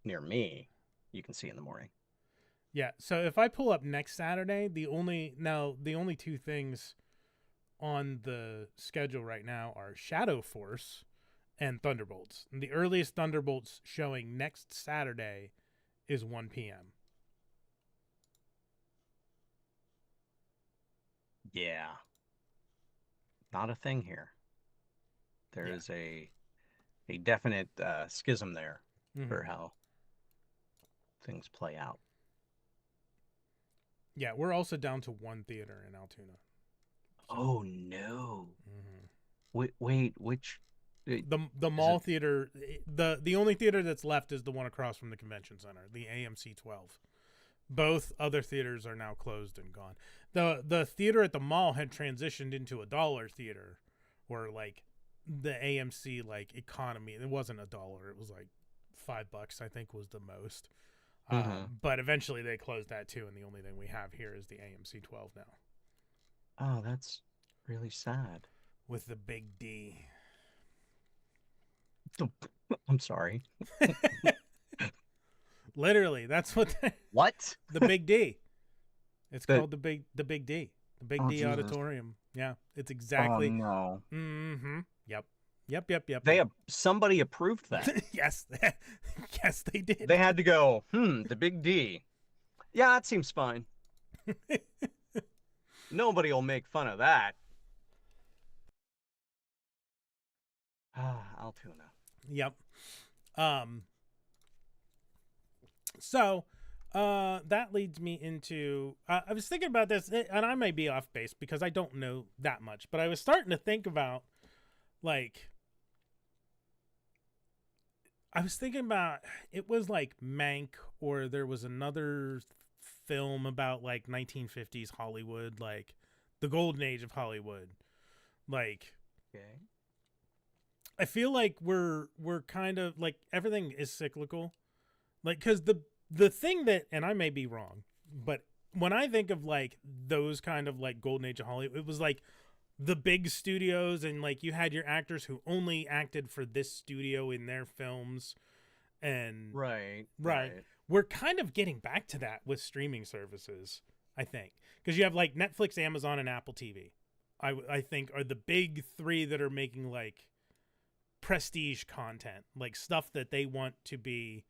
A: near me, you can see in the morning.
C: Yeah. So if I pull up next Saturday, the only two things on the schedule right now are Shadow Force and Thunderbolts. And the earliest Thunderbolts showing next Saturday is 1 p.m.
A: Yeah. Not a thing here. There is a definite schism there for how things play out.
C: Yeah, we're also down to one theater in Altoona.
A: So. Oh no! Wait, which?
C: The mall theater. The only theater that's left is the one across from the convention center, the AMC 12. Both other theaters are now closed and gone. The theater at the mall had transitioned into a dollar theater, or like the AMC like economy. It wasn't $1. It was like $5, I think, was the most. But eventually they closed that too, and the only thing we have here is the AMC 12 now.
A: Oh, that's really sad.
C: With the big D.
A: I'm sorry.
C: Literally, that's what.
A: What?
C: The big D. It's called the big D. The big D
A: Jesus.
C: Auditorium. Yeah, it's exactly.
A: Oh no.
C: Mm-hmm. Yep.
A: Somebody approved that.
C: Yes. Yes, they did.
A: They had to go, the big D. Yeah, that seems fine. Nobody will make fun of that. Altoona.
C: Yep. So, that leads me into, I was thinking about this, and I may be off base because I don't know that much, but I was starting to think about, like, I was thinking about, it was like Mank, or there was another film about like 1950s Hollywood, like the golden age of Hollywood. Like,
A: okay.
C: I feel like we're kind of like everything is cyclical. Like, because the thing that, and I may be wrong, but when I think of like those kind of like golden age of Hollywood, it was like the big studios, and like you had your actors who only acted for this studio in their films. And
A: right.
C: We're kind of getting back to that with streaming services, I think, because you have like Netflix, Amazon, and Apple TV. I think are the big three that are making like prestige content, like stuff that they want to be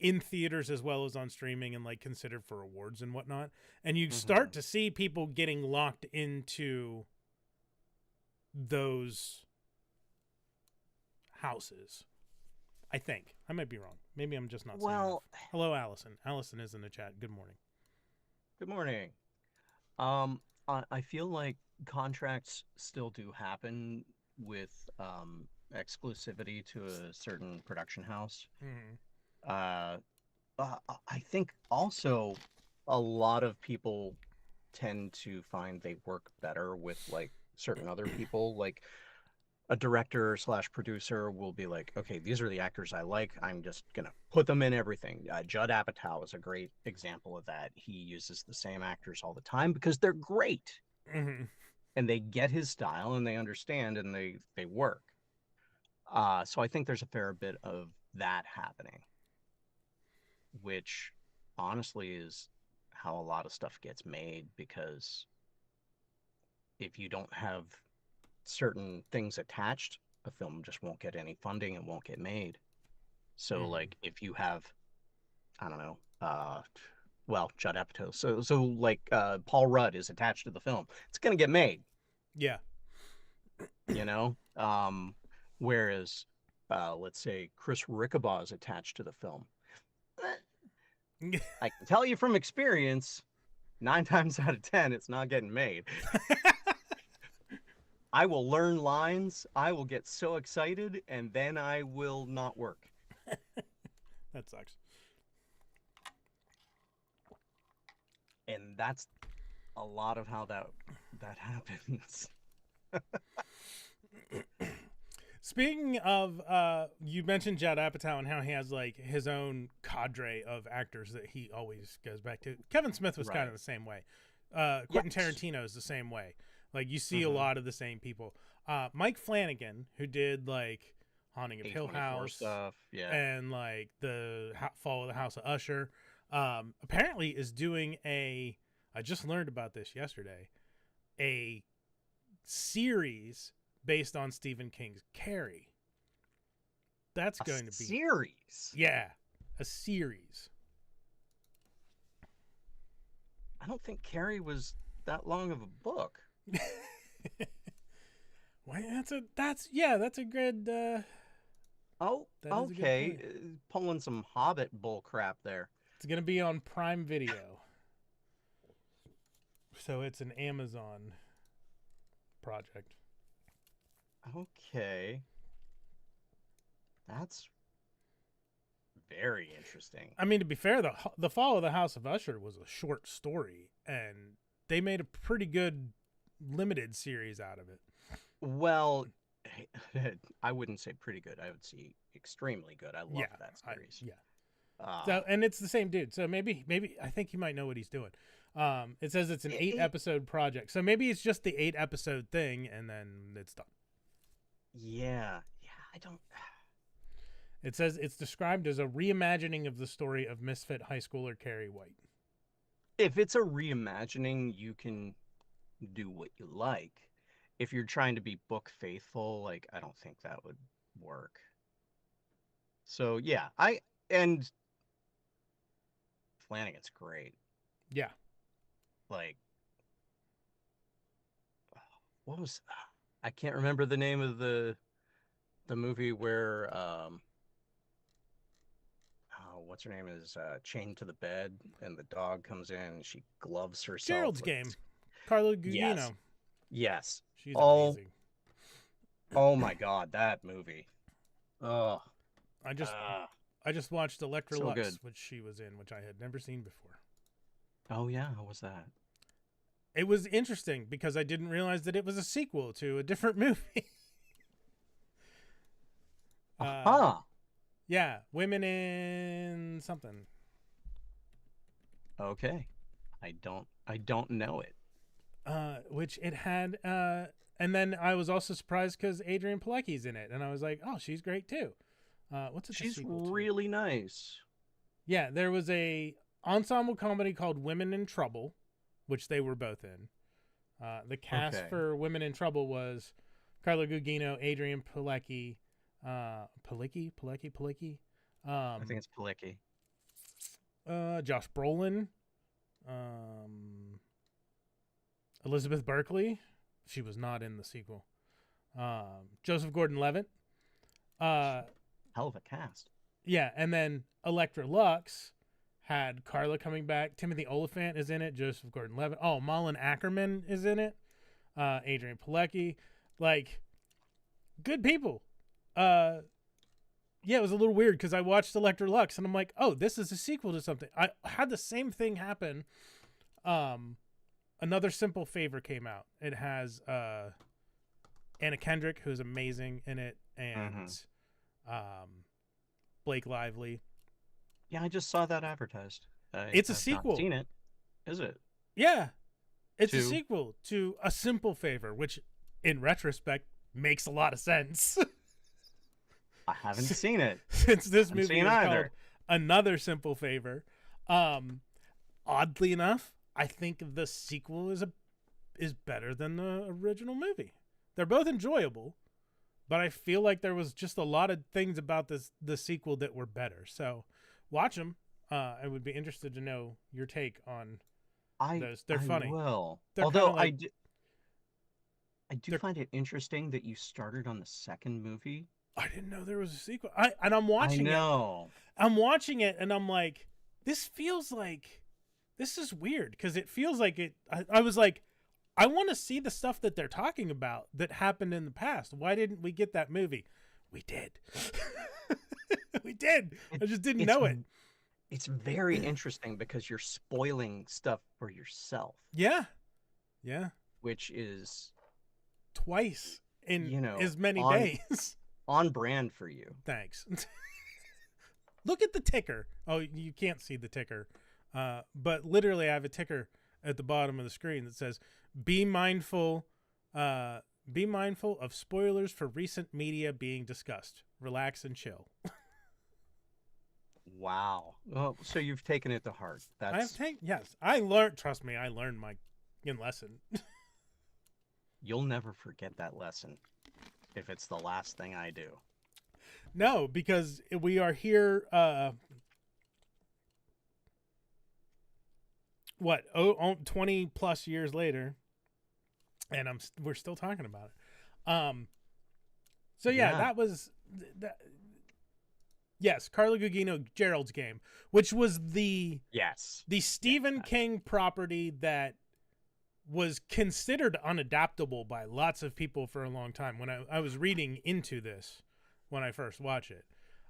C: in theaters as well as on streaming and like considered for awards and whatnot. And you start to see people getting locked into those houses. I think. I might be wrong. Maybe I'm just not saying enough. Hello, Allison. Allison is in the chat. Good morning.
A: Good morning. I feel like contracts still do happen with exclusivity to a certain production house.
C: Mm-hmm.
A: Uh, I think also a lot of people tend to find they work better with like certain other people. Like a director slash producer will be like, okay, these are the actors I like. I'm just gonna put them in everything. Judd Apatow is a great example of that. He uses the same actors all the time because they're great
C: Mm-hmm.
A: and they get his style and they understand and they work. So I think there's a fair bit of that happening, which honestly is how a lot of stuff gets made because if you don't have certain things attached, a film just won't get any funding and won't get made. So
C: Mm-hmm.
A: like if you have, I don't know, well, Judd Apatow. So like Paul Rudd is attached to the film. It's gonna get made,
C: Yeah.
A: you know? Whereas let's say Chris Rickabaugh is attached to the film. I can tell you from experience, 9 times out of 10, it's not getting made. I will learn lines, I will get so excited, and then I will not work.
C: That sucks.
A: And that's a lot of how that happens.
C: Speaking of, you mentioned Judd Apatow and how he has like his own cadre of actors that he always goes back to. Kevin Smith was kind of
A: Right.
C: the same way. Quentin
A: Yes.
C: Tarantino is the same way. Like you see a
A: Mhm.
C: lot of the same people. Mike Flanagan, who did like Haunting of Hill
A: A24
C: House
A: stuff, yeah.
C: and like the Fall of the House of Usher, apparently is doing a. I just learned about this yesterday. A series based on Stephen King's Carrie. That's
A: A
C: going to be
A: series.
C: yeah, a series.
A: I don't think Carrie was that long of a book.
C: Why that's a good
A: Oh,
C: that is a good
A: okay.
C: point.
A: Pulling some Hobbit bull crap there.
C: It's gonna be on Prime Video. So it's an Amazon project.
A: Okay. That's very interesting.
C: I mean, to be fair, the Fall of the House of Usher was a short story, and they made a pretty good limited series out of it.
A: Well, I wouldn't say pretty good. I would say extremely good. I love
C: Yeah,
A: that series.
C: yeah. So, and it's the same dude. So maybe I think he might know what he's doing. It says it's an 8-episode project, so maybe it's just the 8-episode thing, and then it's done.
A: Yeah, I don't.
C: It says it's described as a reimagining of the story of misfit high schooler Carrie White.
A: If it's a reimagining, you can do what you like. If you're trying to be book faithful, like I don't think that would work. So yeah, and Flanagan's great.
C: Yeah.
A: Like, what was I can't remember the name of the movie where what's her name is chained to the bed and the dog comes in and she gloves herself.
C: Gerald's Game. Carla Gugino.
A: Yes.
C: She's amazing.
A: Oh my God, that movie. Oh,
C: I just watched Electra
A: so
C: Lux,
A: good.
C: which she was in, which I had never seen before.
A: Oh yeah, how was that?
C: It was interesting because I didn't realize that it was a sequel to a different movie. Yeah, Women in something.
A: Okay. I don't know it.
C: Which it had and then I was also surprised because Adrienne Palicki's in it, and I was like, oh, she's great too. What's it?
A: She's really nice.
C: Yeah, there was a ensemble comedy called Women in Trouble, which they were both in. The cast for Women in Trouble was Carla Gugino, Adrienne Palicki, Palicki.
A: I think it's Palicki.
C: Josh Brolin, Elizabeth Berkley. She was not in the sequel. Joseph Gordon-Levitt.
A: Hell of a cast.
C: Yeah, and then Electra Lux had Carla coming back. Timothy Olyphant is in it. Joseph Gordon-Levitt. Oh, Malin Ackerman is in it. Adrian Pilecki, like good people. Yeah, it was a little weird because I watched Electra Lux and I'm like, oh, this is a sequel to something. I had the same thing happen. Another Simple Favor came out. It has Anna Kendrick, who's amazing in it, and Blake Lively.
A: Yeah, I just saw that advertised.
C: It's a
A: I've
C: sequel.
A: Not seen it. Is it?
C: Yeah, it's a
A: To?
C: sequel to A Simple Favor, which, in retrospect, makes a lot of sense.
A: I haven't seen it.
C: Since this
A: Haven't
C: movie
A: seen
C: is called
A: either.
C: Another Simple Favor. Oddly enough, I think the sequel is better than the original movie. They're both enjoyable, but I feel like there was just a lot of things about the sequel that were better. So watch them. I would be interested to know your take on those. They're funny.
A: Will.
C: They're
A: Although
C: kinda like,
A: I do find it interesting that you started on the second movie.
C: I didn't know there was a sequel. I'm watching it.
A: I know.
C: I'm watching it and I'm like, this is weird because it feels like it. I was like, I want to see the stuff that they're talking about that happened in the past. Why didn't we get that movie? We did. We did. I just didn't know it.
A: It's very interesting because you're spoiling stuff for yourself.
C: Yeah. Yeah.
A: Which is
C: twice in as many
A: on,
C: days.
A: On brand for you.
C: Thanks. Look at the ticker. Oh, you can't see the ticker. But literally I have a ticker at the bottom of the screen that says, be mindful of spoilers for recent media being discussed. Relax and chill.
A: Wow. Well, so you've taken it to heart.
C: Yes. I learned my lesson.
A: You'll never forget that lesson if it's the last thing I do.
C: No, because we are here 20 plus years later, and we're still talking about it. So yeah, that was that. Yes, Carla Gugino, Gerald's Game, which was the Stephen King property that was considered unadaptable by lots of people for a long time. When I was reading into this when I first watched it,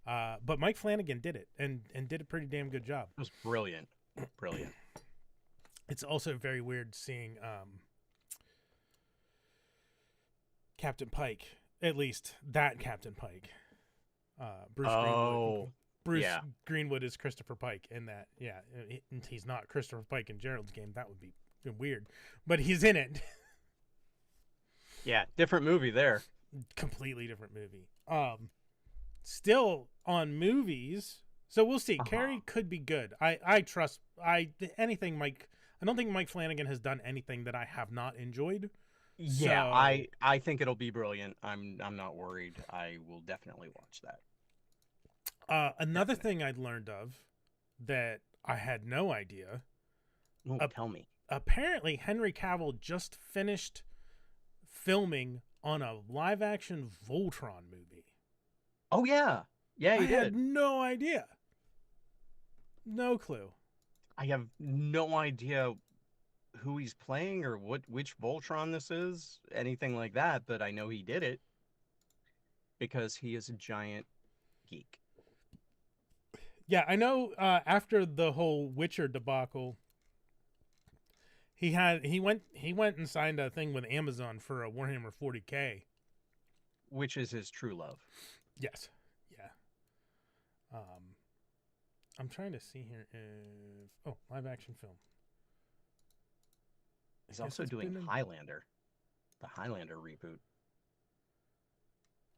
C: but Mike Flanagan did it and did a pretty damn good job.
A: It was brilliant, brilliant.
C: It's also very weird seeing Captain Pike, at least that Captain Pike. Bruce Greenwood is Christopher Pike in that. Yeah, he's not Christopher Pike in Gerald's Game. That would be weird, but he's in it.
A: Yeah, different movie there.
C: Completely different movie. Still on movies, so we'll see. Carrie could be good. I trust anything Mike. I don't think Mike Flanagan has done anything that I have not enjoyed.
A: Yeah, I think it'll be brilliant. I'm not worried. I will definitely watch that.
C: Another thing I'd learned of that I had no idea.
A: Tell me.
C: Apparently, Henry Cavill just finished filming on a live-action Voltron movie.
A: Oh yeah, yeah, he did.
C: I had no idea. No clue.
A: I have no idea who he's playing or which Voltron this is, anything like that, but I know he did it because he is a giant geek.
C: Yeah, I know after the whole Witcher debacle, he went and signed a thing with Amazon for a Warhammer 40K,
A: which is his true love.
C: Yes. Yeah. I'm trying to see here if live action film.
A: He's also doing Highlander, the Highlander reboot.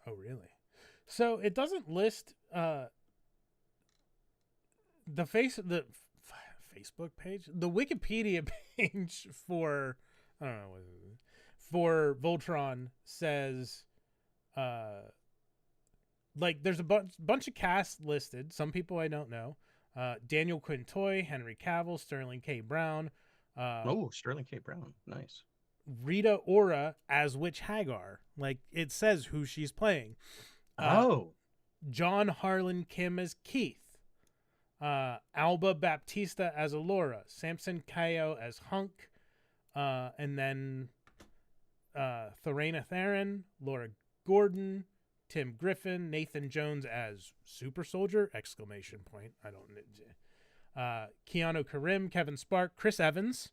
C: Oh, really? So it doesn't list the Facebook page, the Wikipedia page for I don't know what it is, for Voltron says like there's a bunch of cast listed. Some people I don't know. Daniel Quintoy, Henry Cavill, Sterling K. Brown.
A: Sterling K. Brown. Nice.
C: Rita Ora as Witch Hagar. Like it says who she's playing. John Harlan Kim as Keith. Alba Baptista as Alora. Samson Kayo as Hunk. And then Thorena Theron, Laura Gordon, Tim Griffin, Nathan Jones as Super Soldier! Exclamation point. I don't. Keanu Karim, Kevin Spark, Chris Evans,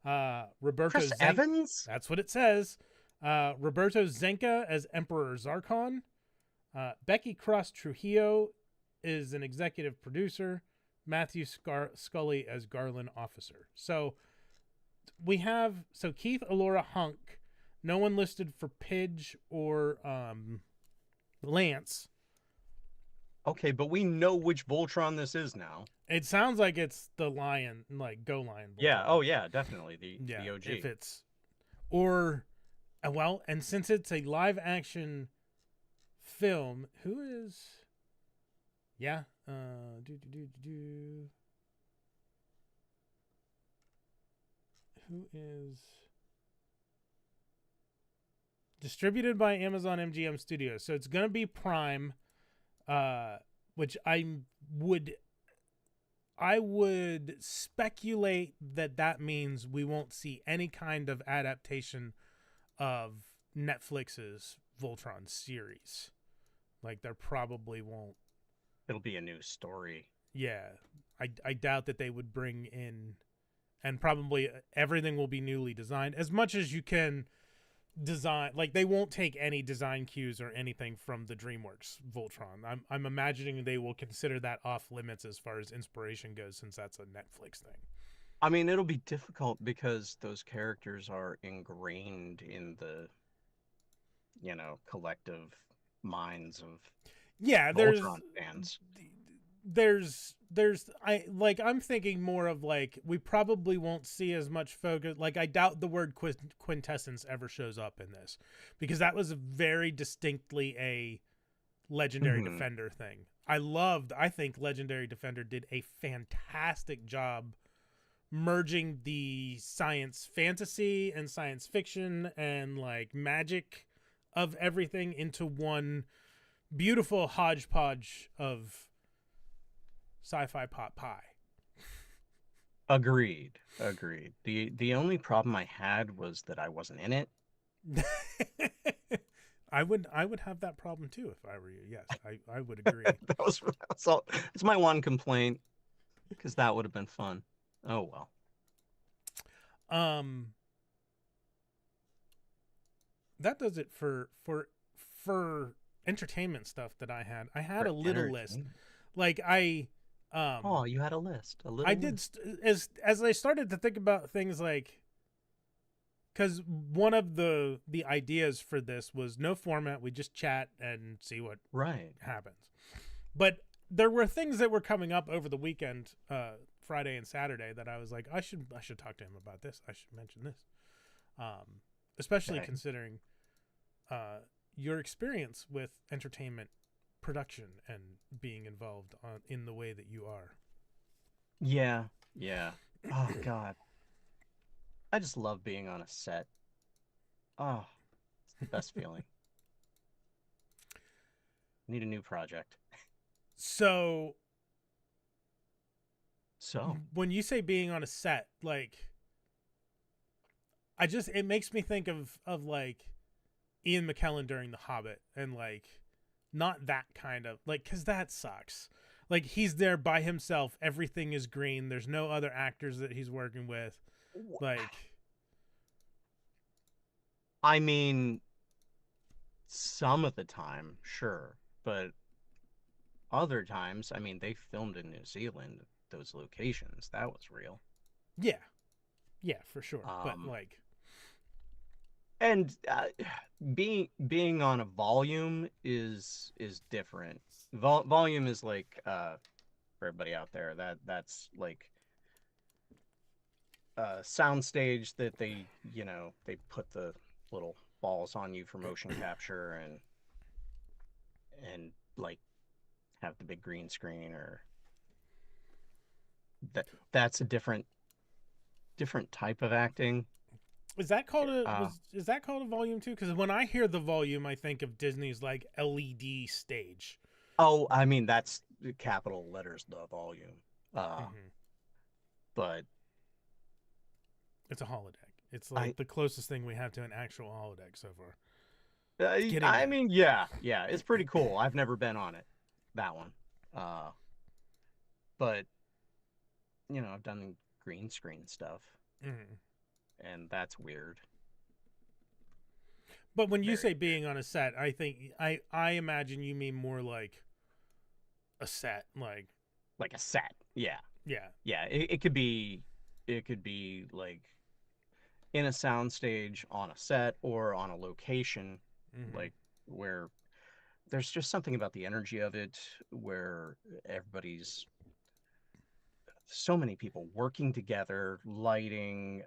C: Roberto
A: Chris Evans?
C: That's what it says. Roberto Zenka as Emperor Zarkon. Becky Cross Trujillo is an executive producer. Matthew Scully as Garland Officer. So we have Keith Alora Hunk. No one listed for Pidge or Lance.
A: Okay, but we know which Voltron this is now.
C: It sounds like it's the Lion, like Go Lion. Voltron.
A: Yeah. Oh, yeah. Definitely the OG.
C: If it's and since it's a live action film, who is? Yeah. Who is distributed by Amazon MGM Studios? So it's gonna be Prime, which I would speculate that means we won't see any kind of adaptation of Netflix's Voltron series. Like there probably won't.
A: It'll be a new story.
C: Yeah, I doubt that they would bring in, and probably everything will be newly designed as much as you can design. Like they won't take any design cues or anything from the DreamWorks Voltron. I'm imagining they will consider that off limits as far as inspiration goes, since that's a Netflix thing.
A: I mean, it'll be difficult because those characters are ingrained in the, collective minds of Voltron fans.
C: I'm thinking more of like, we probably won't see as much focus. Like I doubt the word quintessence ever shows up in this, because that was very distinctly a Legendary Defender thing. I think Legendary Defender did a fantastic job merging the science fantasy and science fiction and like magic of everything into one beautiful hodgepodge of sci-fi pot pie.
A: Agreed. The only problem I had was that I wasn't in it.
C: I would have that problem too if I were you. Yes, I would agree.
A: That's all. It's my one complaint, because that would have been fun. Oh well.
C: That does it for entertainment stuff that I had. I had a little list. Like
A: oh, you had a list. A little.
C: I did as I started to think about things, like, because one of the ideas for this was no format. We just chat and see what happens. But there were things that were coming up over the weekend, Friday and Saturday, that I was like, I should talk to him about this. I should mention this, especially considering your experience with entertainment production and being involved in the way that you are.
A: Yeah. Oh God, I just love being on a set. Oh, it's the best feeling. Need a new project.
C: So when you say being on a set, like, it makes me think of like Ian McKellen during The Hobbit, and like, not that kind of, like, because that sucks. Like, he's there by himself. Everything is green. There's no other actors that he's working with. Like,
A: I mean, some of the time, sure, but other times, I mean, they filmed in New Zealand, those locations. That was real.
C: Yeah, for sure. But like,
A: and being on a volume is different. Volume is like, for everybody out there, that's like a soundstage that they put the little balls on you for motion capture and like have the big green screen, or that's a different type of acting.
C: Is that called is that called a volume too? Because when I hear the volume, I think of Disney's like LED stage.
A: Oh, I mean, that's capital letters, the volume. But
C: it's a holodeck. It's
A: I
C: like the closest thing we have to an actual holodeck so far.
A: I
C: there.
A: mean, yeah, it's pretty cool. I've never been on it, that one. Uh, but I've done green screen stuff,
C: Mhm.
A: and that's weird.
C: But when you
A: Very
C: say being on a set, I think I imagine you mean more like a set,
A: like a set. Yeah,
C: yeah.
A: yeah. It could be like in a soundstage on a set or on a location,
C: Mm-hmm.
A: like where there's just something about the energy of it, where everybody's so many people working together, lighting,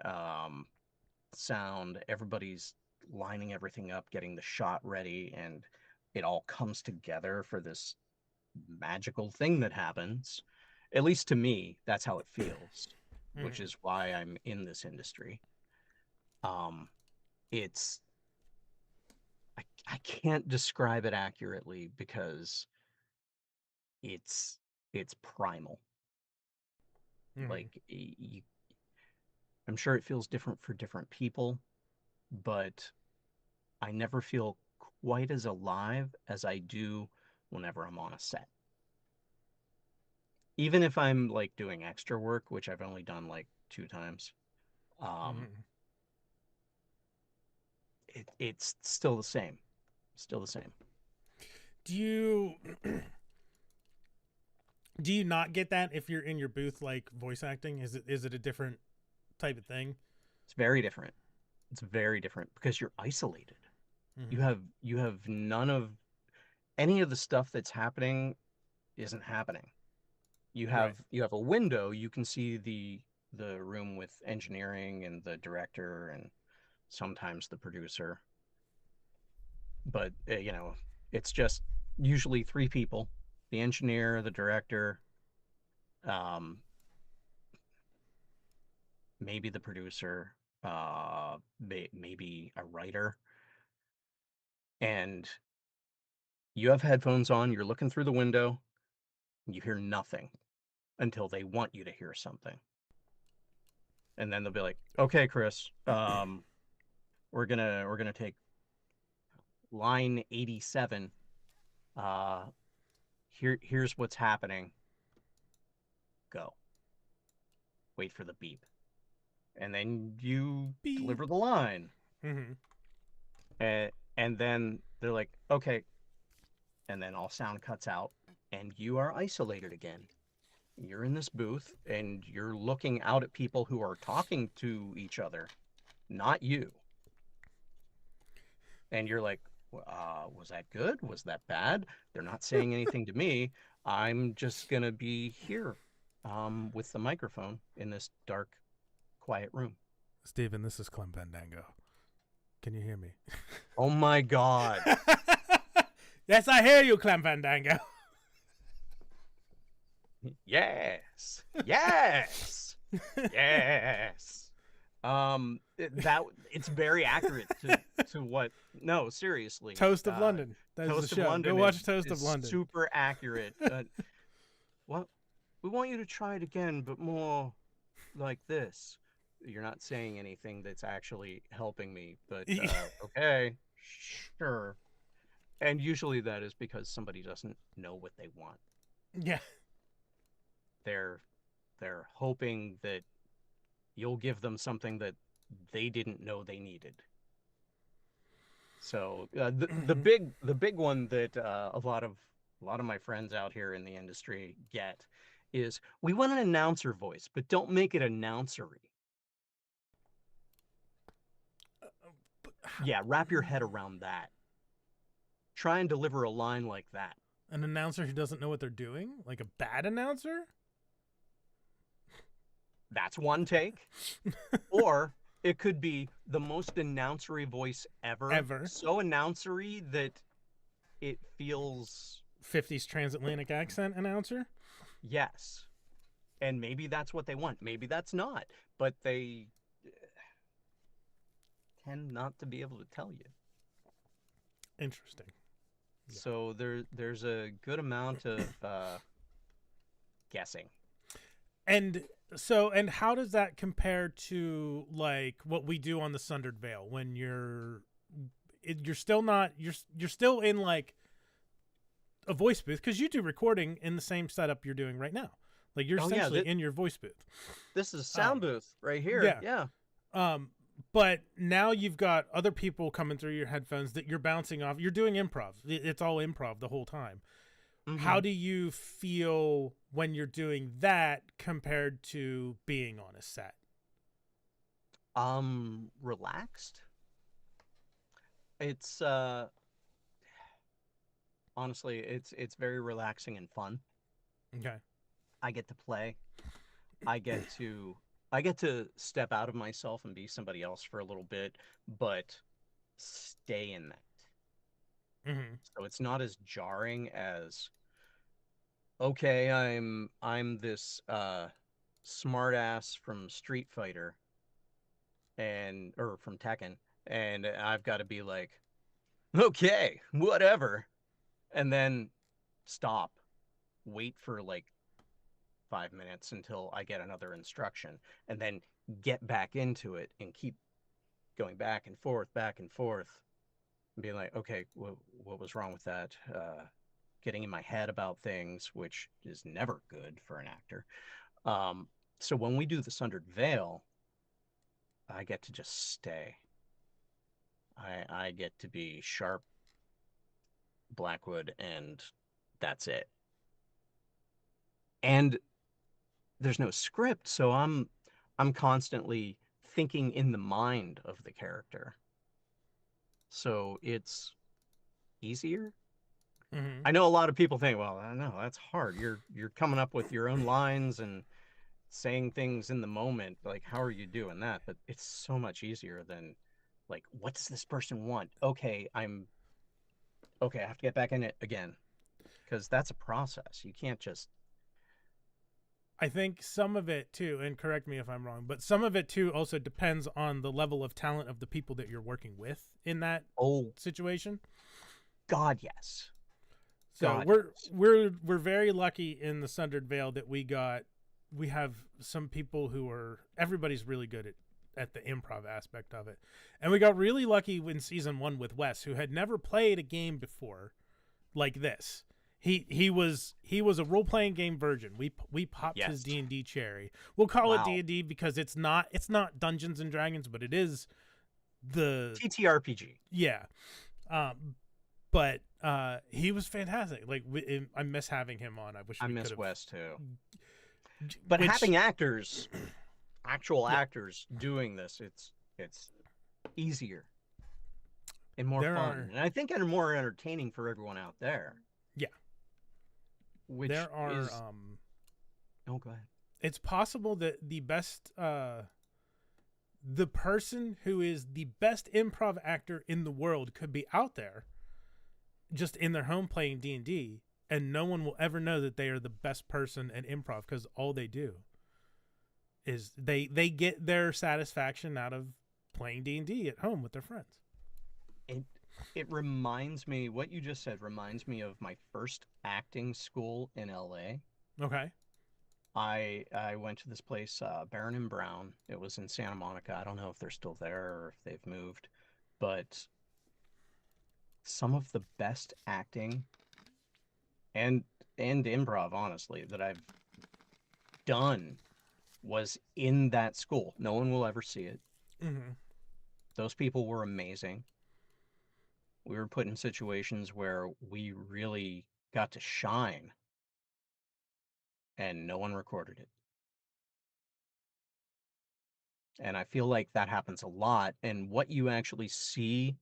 A: sound, everybody's lining everything up, getting the shot ready, and it all comes together for this magical thing that happens. At least to me, that's how it feels, which
C: Mm-hmm.
A: is why I'm in this industry. Um, it's I can't describe it accurately because it's it's primal.
C: Mm-hmm.
A: Like I'm sure it feels different for different people, but I never feel quite as alive as I do whenever I'm on a set. Even if I'm like doing extra work, which I've only done like 2 times, um,
C: Mm-hmm.
A: it's still the same. Still the same.
C: Do you do you not get that if you're in your booth like voice acting? Is it a different type of thing?
A: It's very different. It's very different because you're isolated. You
C: Mm-hmm.
A: have you have none of any of the stuff that's happening isn't happening. You
C: Right.
A: have you have a window, you can see the room with engineering and the director and sometimes the producer, but it's just usually 3 people: the engineer, the director, um, maybe the producer, maybe a writer, and you have headphones on, you're looking through the window, you hear nothing until they want you to hear something. And then they'll be like, "Okay, Chris, we're gonna take line 87. Uh, here's what's happening. Go. Wait for the beep." And then you deliver
C: Beep.
A: the line.
C: Mm-hmm.
A: And then they're like, "Okay." And then all sound cuts out, and you are isolated again. You're in this booth, and you're looking out at people who are talking to each other, not you. And you're like, was that good? Was that bad? They're not saying anything to me. I'm just gonna be here, with the microphone in this dark, quiet room.
C: Steven, this is Clem Fandango. Can you hear me?
A: Oh my God.
C: Yes, I hear you, Clem Fandango.
A: Yes. Yes. Yes. That it's very accurate to what. No, seriously.
C: Toast of London. That's the
A: Toast of
C: show. Go
A: London
C: watch Toast of
A: is
C: London.
A: super accurate. Well, we want you to try it again, but more like this. You're not saying anything that's actually helping me, but okay, sure. And usually that is because somebody doesn't know what they want.
C: Yeah.
A: They're they're hoping that you'll give them something that they didn't know they needed. So the big one that a lot of my friends out here in the industry get is, we want an announcer voice, but don't make it announcery. Yeah, wrap your head around that. Try and deliver a line like that.
C: An announcer who doesn't know what they're doing? Like a bad announcer?
A: That's one take. Or it could be the most announcery voice ever.
C: Ever.
A: So announcery that it feels
C: 50s transatlantic accent announcer?
A: yes. And maybe that's what they want. Maybe that's not. But they tend not to be able to tell you.
C: Interesting. Yeah.
A: So there's a good amount of guessing.
C: And how does that compare to like what we do on the Sundered Veil when you're still not you're still in like a voice booth, because you do recording in the same setup you're doing right now. Like you're essentially in your voice booth.
A: This is sound booth right here.
C: Yeah.
A: Yeah.
C: But now you've got other people coming through your headphones that you're bouncing off. You're doing improv. It's all improv the whole time.
A: Mm-hmm.
C: How do you feel when you're doing that compared to being on a set?
A: Relaxed. It's honestly, it's very relaxing and fun.
C: Okay.
A: I get to play. I get to step out of myself and be somebody else for a little bit, but stay in that.
C: Mm-hmm.
A: So it's not as jarring as, okay, I'm this smart ass from Street Fighter or from Tekken, and I've got to be like, okay, whatever, and then stop, wait for like 5 minutes until I get another instruction, and then get back into it and keep going back and forth, and being like, okay, what was wrong with that? Getting in my head about things, which is never good for an actor. So when we do the Sundered Veil, I get to just stay. I get to be sharp Blackwood, and that's it. And there's no script, so I'm constantly thinking in the mind of the character. So it's easier.
C: Mm-hmm.
A: I know a lot of people think, well, I know that's hard. You're coming up with your own lines and saying things in the moment. Like, how are you doing that? But it's so much easier than like, what does this person want? Okay, I have to get back in it again, because that's a process. You can't just.
C: I think some of it too, and correct me if I'm wrong, but some of it too also depends on the level of talent of the people that you're working with in that situation.
A: God, yes.
C: So
A: God,
C: we're very lucky in the Sundered Veil that we have some people who everybody's really good at the improv aspect of it. And we got really lucky in season 1 with Wes, who had never played a game before like this. He was a role-playing game virgin. We popped his D&D cherry. We'll call it D&D because it's not Dungeons and Dragons, but it is the
A: TTRPG.
C: Yeah. But he was fantastic. Like I miss having him on. I miss
A: Wes too. But having actors, actual actors doing this, it's easier and more fun, and I think and more entertaining for everyone out there.
C: Yeah.
A: Which
C: there are
A: is... Oh, go ahead.
C: It's possible that the best the person who is the best improv actor in the world could be out there just in their home playing D&D, and no one will ever know that they are the best person at improv, because all they do is they get their satisfaction out of playing D&D at home with their friends.
A: It reminds me, what you just said reminds me of my first acting school in LA.
C: Okay.
A: I went to this place, Barron and Brown. It was in Santa Monica. I don't know if they're still there or if they've moved, but some of the best acting and improv, honestly, that I've done was in that school. No one will ever see it.
C: Mm-hmm.
A: Those people were amazing. We were put in situations where we really got to shine, and no one recorded it. And I feel like that happens a lot. And what you actually see,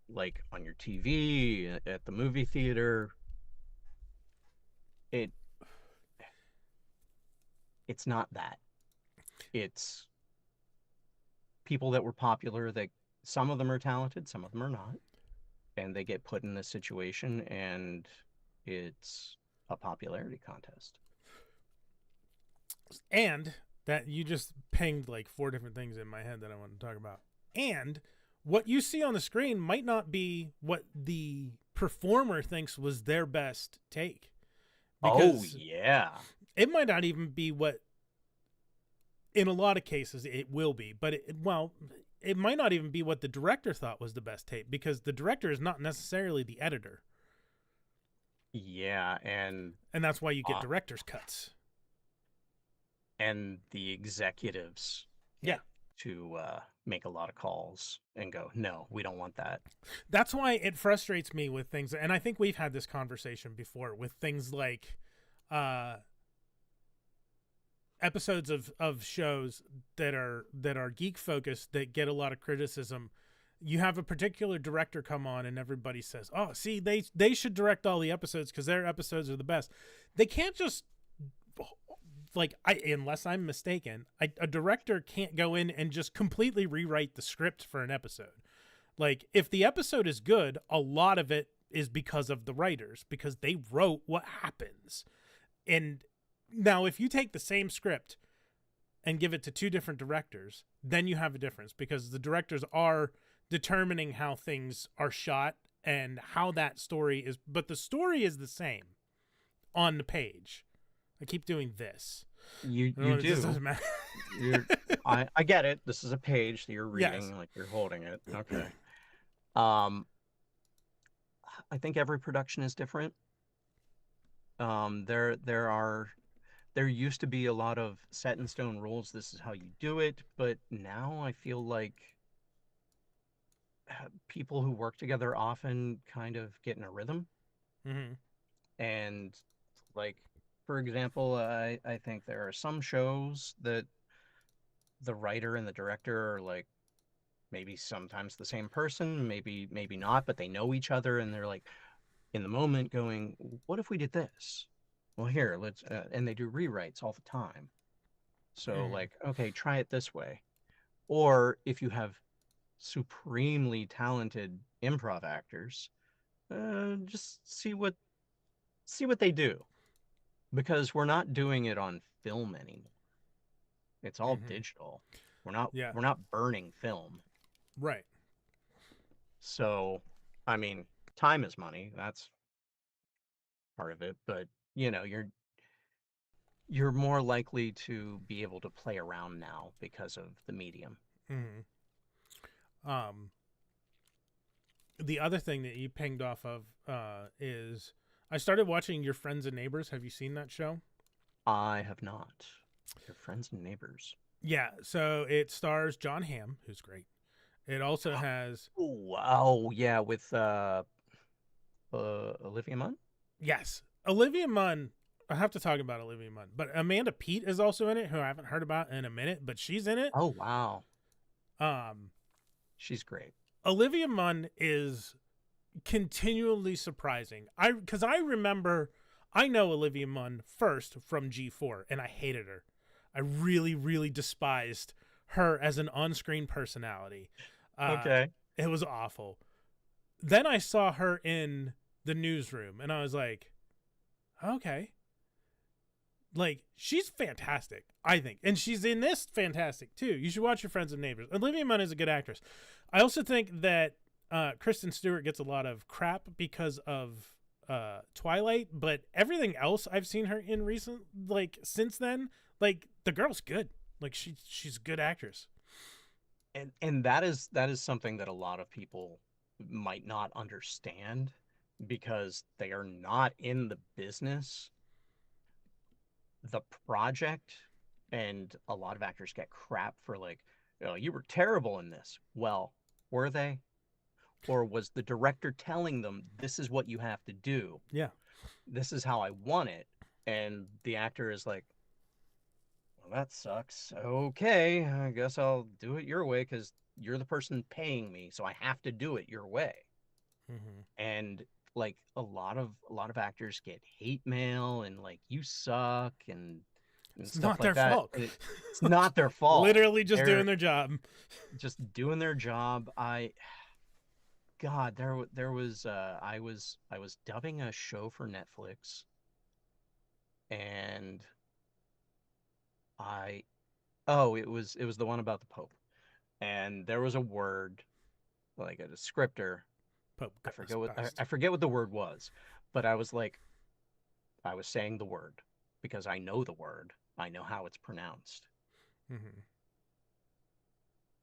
A: like on your TV, at the movie theater, it's not that. It's people that were popular, that some of them are talented, some of them are not. And they get put in this situation, and it's a popularity contest.
C: And that you just pinged like 4 different things in my head that I want to talk about. And what you see on the screen might not be what the performer thinks was their best take.
A: Oh, yeah.
C: It might not even be what in a lot of cases it will be, but it might not even be what the director thought was the best tape, because the director is not necessarily the editor,
A: Yeah, and
C: that's why you get
A: uh,
C: director's cuts.
A: and the executives
C: Yeah.
A: get to make a lot of calls and go, no, we don't want that.
C: That's why it frustrates me with things, and I think we've had this conversation before with things like episodes of shows that are geek focused that get a lot of criticism. You have a particular director come on and everybody says, oh, see, they should direct all the episodes because their episodes are the best. They can't just, like, unless I'm mistaken, a director can't go in and just completely rewrite the script for an episode. Like, if the episode is good, a lot of it is because of the writers, because they wrote what happens. And now if you take the same script and give it to two different directors, then you have a difference, because the directors are determining how things are shot and how that story is, but the story is the same on the page. I keep doing this.
A: You
C: This
A: do.
C: doesn't matter.
A: I get it. This is a page that you're reading,
C: Yes.
A: like you're holding it. Okay. I think every production is different. There used to be a lot of set in stone rules. This is how you do it, but now I feel like people who work together often kind of get in a rhythm.
C: Mm-hmm.
A: And, like, for example, I think there are some shows that the writer and the director are, like, maybe sometimes the same person, maybe not, but they know each other, and they're like in the moment going, what if we did this? Well, here, let's and they do rewrites all the time. So, like, okay, try it this way. Or if you have supremely talented improv actors, just see what they do, because we're not doing it on film anymore. It's all digital.
C: Yeah.
A: We're not burning film.
C: Right.
A: So, I mean, time is money. That's part of it, but you're more likely to be able to play around now because of the medium.
C: Mm-hmm. The other thing that you pinged off of is I started watching Your Friends and Neighbors. Have you seen that show?
A: I have not. Your Friends and Neighbors.
C: Yeah. So it stars John Hamm, who's great. It also has
A: Oh, yeah, with Olivia Munn.
C: yes, Olivia Munn. I have to talk about Olivia Munn, but Amanda Peet is also in it, who I haven't heard about in a minute, but she's in it.
A: Oh, wow.
C: Um,
A: She's great.
C: Olivia Munn is continually surprising. Because I remember, I know Olivia Munn first from G4, and I hated her. I really, really despised her as an on-screen personality.
A: Okay.
C: It was awful. Then I saw her in The Newsroom, and I was like, okay. Like, she's fantastic, I think. And she's in this fantastic, too. You should watch Your Friends and Neighbors. Olivia Munn is a good actress. I also think that Kristen Stewart gets a lot of crap because of Twilight, but everything else I've seen her in since then, like, the girl's good. Like, she's a good actress.
A: And that is something that a lot of people might not understand, because they are not in the business. The project, and a lot of actors get crap for, like, oh, you were terrible in this. Well, were they? Or was the director telling them, this is what you have to do?
C: Yeah.
A: This is how I want it. And the actor is like, well, that sucks. Okay, I guess I'll do it your way because you're the person paying me, so I have to do it your way.
C: Mm-hmm.
A: And, like, a lot of actors get hate mail and, like, you suck and
C: It's
A: stuff
C: not
A: like
C: their
A: that.
C: fault.
A: It's not their fault.
C: Literally just
A: They're
C: doing their job.
A: just doing their job. God, there was I was dubbing a show for Netflix, and it was the one about the Pope, and there was a word, like a descriptor.
C: Pope
A: I forget what the word was, but I was saying the word because I know the word. I know how it's pronounced.
C: Mm-hmm.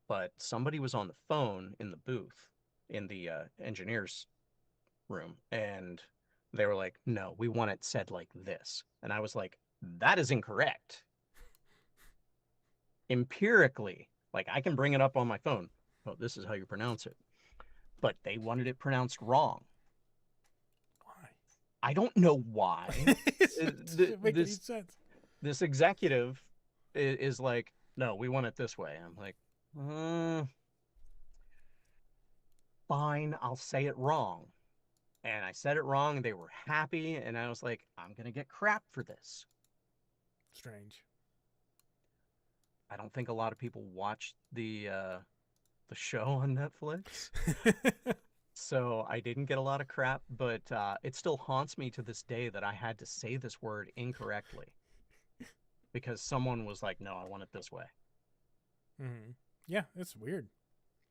A: But somebody was on the phone in the booth in the engineers room, and they were like, no, we want it said like this. And I was like, that is incorrect. Empirically, like I can bring it up on my phone. Oh, this is how you pronounce it. But they wanted it pronounced wrong.
C: Why?
A: I don't know why.
C: It doesn't make any sense.
A: This executive is like, no, we want it this way. I'm like, fine, I'll say it wrong. And I said it wrong, and they were happy, and I was like, I'm gonna get crap for this.
C: Strange.
A: I don't think a lot of people watched the show on Netflix, so I didn't get a lot of crap, but it still haunts me to this day that I had to say this word incorrectly because someone was like, no, I want it this way.
C: Mm-hmm. Yeah, it's weird.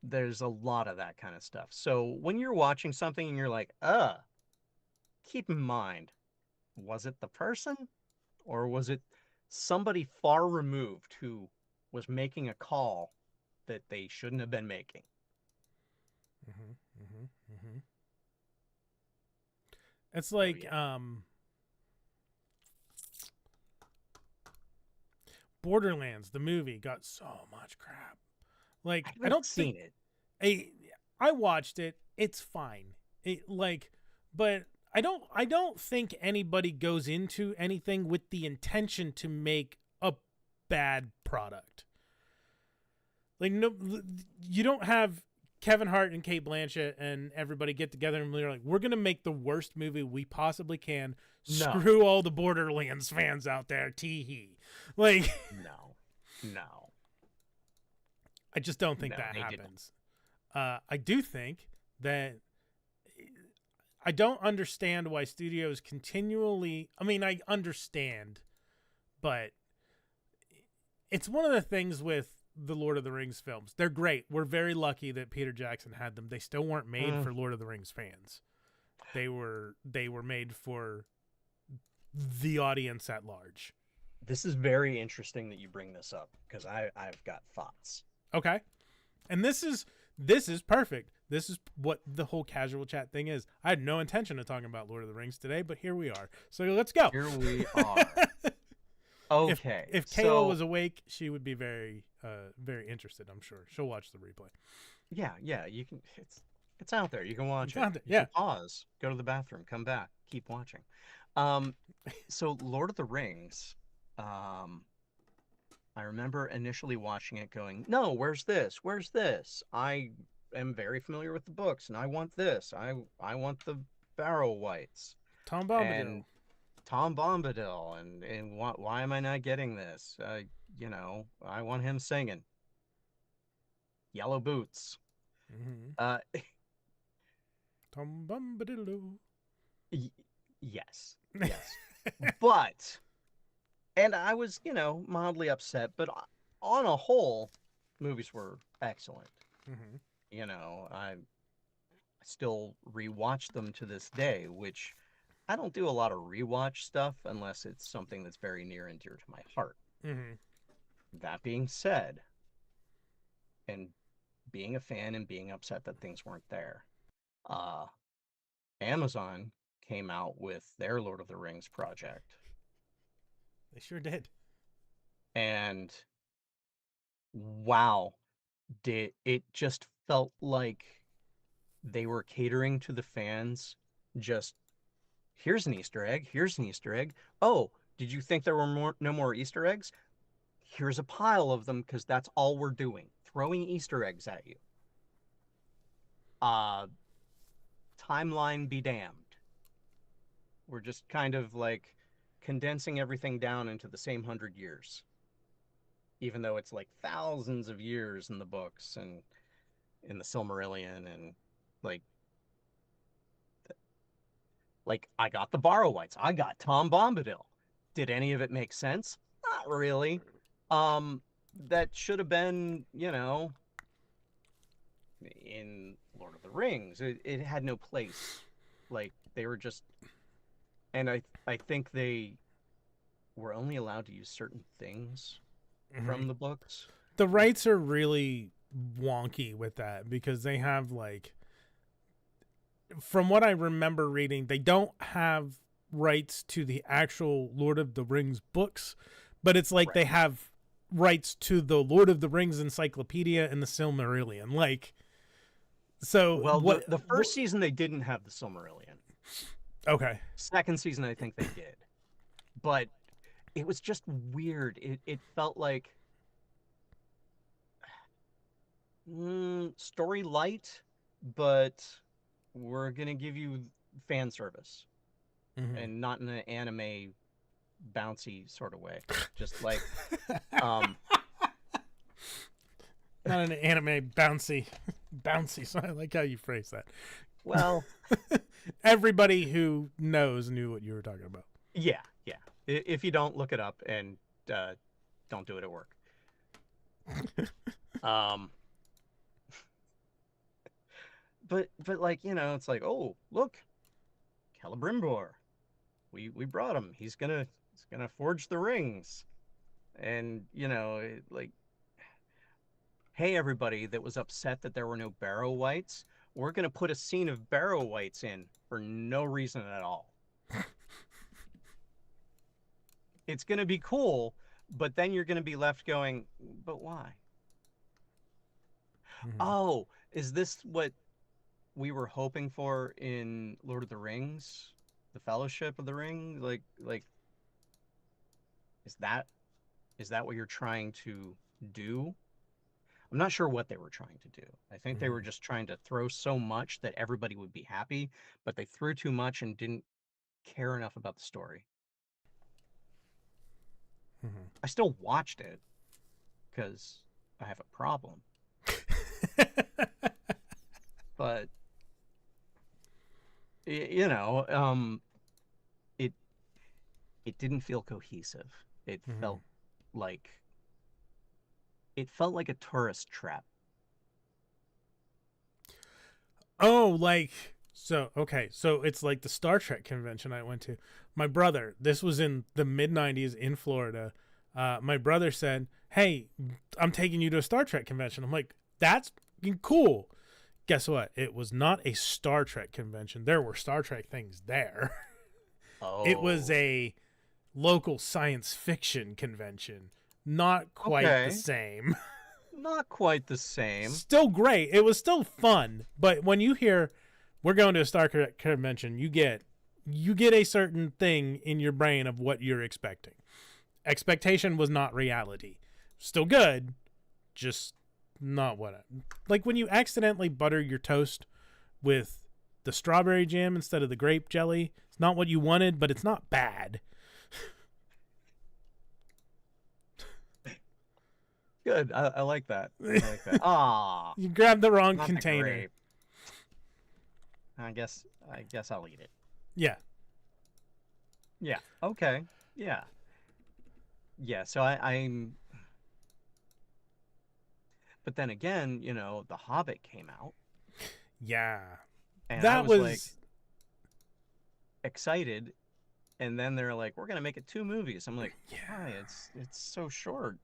A: There's a lot of that kind of stuff. So when you're watching something and you're like, keep in mind, was it the person or was it somebody far removed who was making a call that they shouldn't have been making?
C: Mm-hmm. Mm-hmm. Mm-hmm. It's like,
A: yeah.
C: Borderlands, the movie, got so much crap. Like, I don't
A: seen
C: think
A: it.
C: I watched it. It's fine. But I don't think anybody goes into anything with the intention to make a bad product. Like, no, you don't have Kevin Hart and Cate Blanchett and everybody get together and they're like, we're gonna make the worst movie we possibly can.
A: No.
C: Screw all the Borderlands fans out there. Tee hee. Like,
A: no.
C: I just don't think that happens. I do think that I don't understand why studios continually. I mean, I understand, but it's one of the things with the Lord of the Rings films. They're great. We're very lucky that Peter Jackson had them. They still weren't made for Lord of the Rings fans. They were made for the audience at large.
A: This is very interesting that you bring this up because I've got thoughts.
C: Okay. And this is perfect. This is what the whole casual chat thing is. I had no intention of talking about Lord of the Rings today, but here we are. So let's go.
A: Here we are. Okay.
C: If Kayla was awake, she would be very very interested, I'm sure. She'll watch the replay.
A: Yeah, you can it's out there. You can watch it.
C: Yeah.
A: You can pause, go to the bathroom, come back, keep watching. So Lord of the Rings, I remember initially watching it going, no, where's this? Where's this? I am very familiar with the books, and I want this. I want the Barrow Whites.
C: Tom Bombadil.
A: And Tom Bombadil, and why am I not getting this? I want him singing. Yellow Boots.
C: Mm-hmm. Tom Bombadil.
A: Yes. But, and I was, mildly upset, but on a whole, movies were excellent.
C: Mm-hmm.
A: I still rewatch them to this day, which I don't do a lot of rewatch stuff unless it's something that's very near and dear to my heart.
C: Mm-hmm.
A: That being said, and being a fan and being upset that things weren't there, Amazon came out with their Lord of the Rings project.
C: They sure did.
A: And wow, it just felt like they were catering to the fans. Just, here's an Easter egg, here's an Easter egg. Oh, did you think there were no more Easter eggs? Here's a pile of them because that's all we're doing. Throwing Easter eggs at you. Timeline be damned. We're just kind of like condensing everything down into the same 100 years. Even though it's like thousands of years in the books and in the Silmarillion, and like I got the Barrow Whites. I got Tom Bombadil. Did any of it make sense? Not really. That should have been, in Lord of the Rings. It had no place. Like, they were just, and I think they were only allowed to use certain things from the books.
C: The rights are really wonky with that because they have from what I remember reading, they don't have rights to the actual Lord of the Rings books, but it's like they have rights to the Lord of the Rings encyclopedia and the Silmarillion. So
A: well, the first season they didn't have the Silmarillion.
C: Okay.
A: Second season I think they did, but it was just weird. It felt like story light, but we're gonna give you fan service, and not in an anime bouncy sort of way. Just like
C: not an anime bouncy. So I like how you phrase that.
A: Well,
C: everybody who knows knew what you were talking about.
A: Yeah. If you don't, look it up and don't do it at work. But like, it's like, oh, look, Celebrimbor. We brought him. He's gonna forge the rings. And, like, hey, everybody that was upset that there were no Barrow Wights, we're gonna put a scene of Barrow Wights in for no reason at all. It's gonna be cool, but then you're gonna be left going, but why? Oh, is this what we were hoping for in Lord of the Rings, the Fellowship of the Ring? Like, is that what you're trying to do? I'm not sure what they were trying to do. I think they were just trying to throw so much that everybody would be happy, but they threw too much and didn't care enough about the story. I still watched it because I have a problem. But it didn't feel cohesive. It felt like a tourist trap.
C: Oh, so it's like the Star Trek convention I went to. My brother, this was in the mid-90s in Florida. My brother said, "Hey, I'm taking you to a Star Trek convention." I'm like, "That's cool." Guess what? It was not a Star Trek convention. There were Star Trek things there.
A: Oh.
C: It was a local science fiction convention. Not quite the same.
A: Not quite the same.
C: Still great. It was still fun. But when you hear we're going to a Star Trek convention, you get a certain thing in your brain of what you're expecting. Expectation was not reality. Still good, just not what like when you accidentally butter your toast with the strawberry jam instead of the grape jelly. It's not what you wanted, but it's not bad.
A: Good. I like that. Ah,
C: you grabbed the wrong
A: not
C: container.
A: The grape. I guess I'll eat it.
C: Yeah.
A: Yeah. Okay. Yeah. Yeah. So I'm. But then again, The Hobbit came out.
C: Yeah.
A: And
C: that
A: I was like excited, and then they're like, "We're gonna make it 2 movies." I'm like, "Why? It's so short."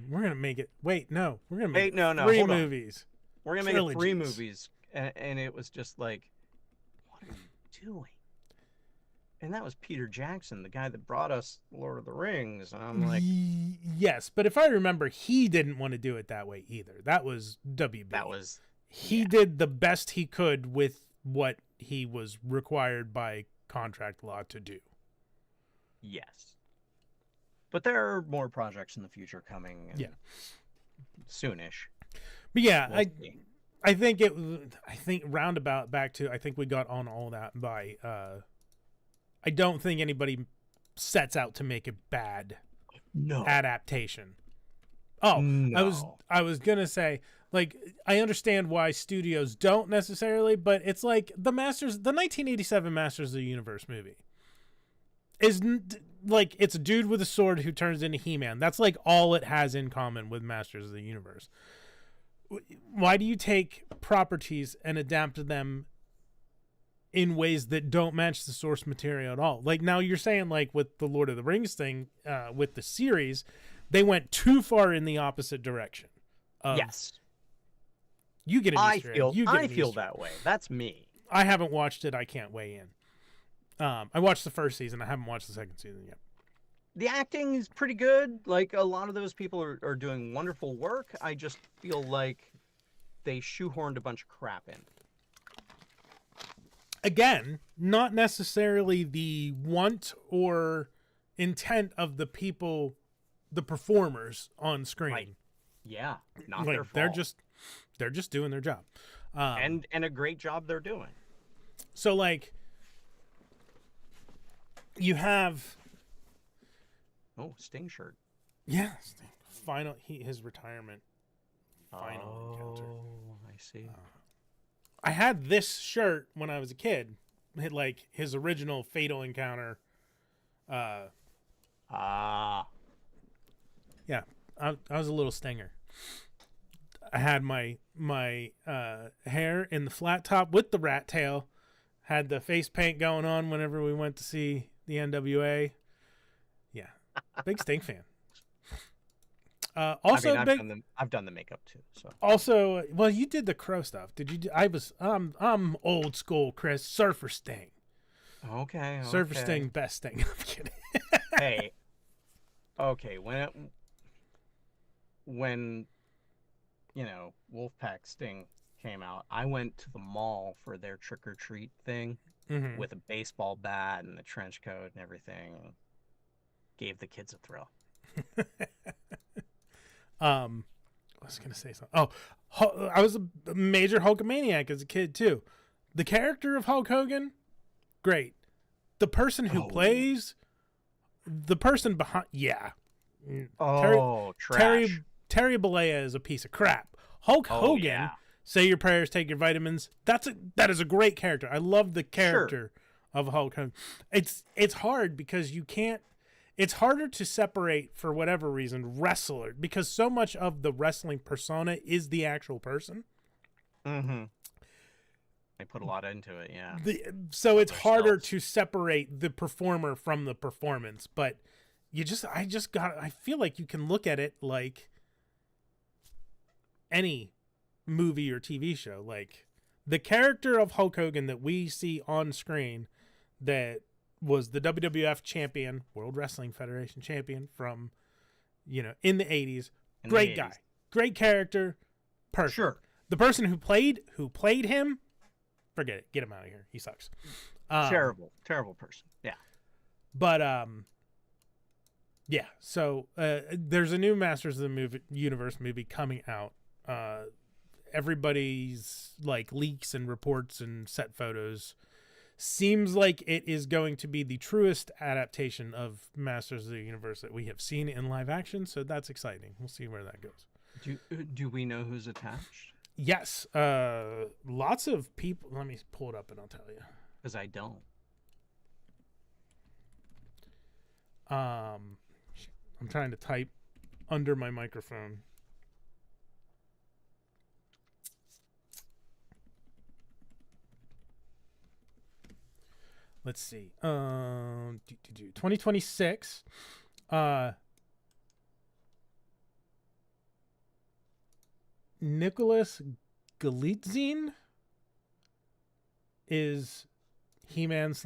C: We're gonna make it. Wait, no, we're gonna make
A: no,
C: 3
A: hold on.
C: movies.
A: We're gonna make it 3 movies, and it was just like, what are you doing? And that was Peter Jackson, the guy that brought us Lord of the Rings, and I'm like,
C: yes, but if I remember, he didn't want to do it that way either. That was WB. He did the best he could with what he was required by contract law to do.
A: Yes. But there are more projects in the future coming. Soonish.
C: But yeah, I think roundabout back to, I think we got on all that by, I don't think anybody sets out to make a bad adaptation. Oh, no. I was going to say, like, I understand why studios don't necessarily, but it's like the 1987 Masters of the Universe movie is like, it's a dude with a sword who turns into He-Man. That's like all it has in common with Masters of the Universe. Why do you take properties and adapt them in ways that don't match the source material at all? Like, now you're saying, like, with the Lord of the Rings thing, with the series, They went too far in the opposite direction.
A: Yes.
C: You get an Easter egg. You get
A: I
C: an
A: feel
C: Easter egg.
A: that way. That's me.
C: I haven't watched it. I can't weigh in. I watched the first season. I haven't watched the second season yet.
A: The acting is pretty good. Like, a lot of those people are doing wonderful work. I just feel like they shoehorned a bunch of crap in.
C: Again, not necessarily the want or intent of the people, the performers on screen.
A: Right. Yeah, not
C: Like,
A: their fault.
C: they're just doing their job.
A: And a great job they're doing.
C: So, like, you have...
A: Oh, Sting shirt.
C: Yeah, his retirement final encounter.
A: Oh, I see.
C: I had this shirt when I was a kid. Like, his original Fatal Encounter. Yeah, I was a little stinger. I had my hair in the flat top with the rat tail. Had the face paint going on whenever we went to see the NWA. Yeah, big Sting fan. Also,
A: I mean, I've done the makeup too. So
C: also, well, you did the Crow stuff. Did you? I'm old school, Chris. Surfer Sting.
A: Okay.
C: Surfer Sting, best Sting. I'm kidding.
A: Hey. Okay, when Wolfpack Sting came out, I went to the mall for their trick or treat thing with a baseball bat and the trench coat and everything. And gave the kids a thrill.
C: I was gonna say something. Oh, I was a major Hulkamaniac as a kid too. The character of Hulk Hogan, great. The person who plays, the person behind, yeah.
A: Oh, trash.
C: Terry Bollea is a piece of crap. Hulk Hogan,
A: yeah.
C: say your prayers, take your vitamins. That is a great character. I love the character of Hulk Hogan. It's hard because you can't. It's harder to separate, for whatever reason, wrestler, because so much of the wrestling persona is the actual person.
A: Mm-hmm. They put a lot into it, yeah.
C: So it's harder to separate the performer from the performance, but I feel like you can look at it like any movie or TV show. Like, the character of Hulk Hogan that we see on screen that was the WWF champion, World Wrestling Federation champion from, in the 80s. Great guy. Great character. Perfect.
A: Sure.
C: The person who played him, forget it. Get him out of here. He sucks.
A: Terrible person. Yeah.
C: But, yeah. So, there's a new Masters of the Universe movie coming out. Everybody's, like, leaks and reports and set photos seems like it is going to be the truest adaptation of Masters of the Universe that we have seen in live action, so that's exciting. We'll see where that goes.
A: Do we know who's attached?
C: Yes, lots of people. Let me pull it up and I'll tell you.
A: Because I don't.
C: I'm trying to type under my microphone. Let's see. 2026. Nicholas Galitzine is He-Man /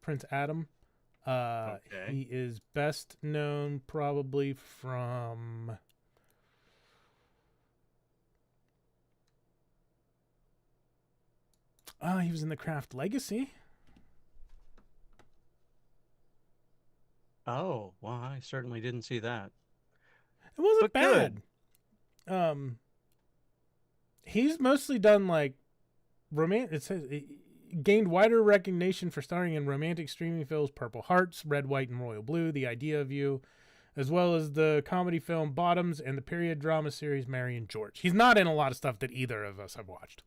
C: Prince Adam.
A: Okay.
C: He is best known probably from he was in the Craft Legacy.
A: Oh, well, I certainly didn't see that.
C: It wasn't
A: But
C: bad. He's mostly done like it says gained wider recognition for starring in romantic streaming films Purple Hearts, Red, White, and Royal Blue, The Idea of You, as well as the comedy film Bottoms and the period drama series Mary and George. He's not in a lot of stuff that either of us have watched.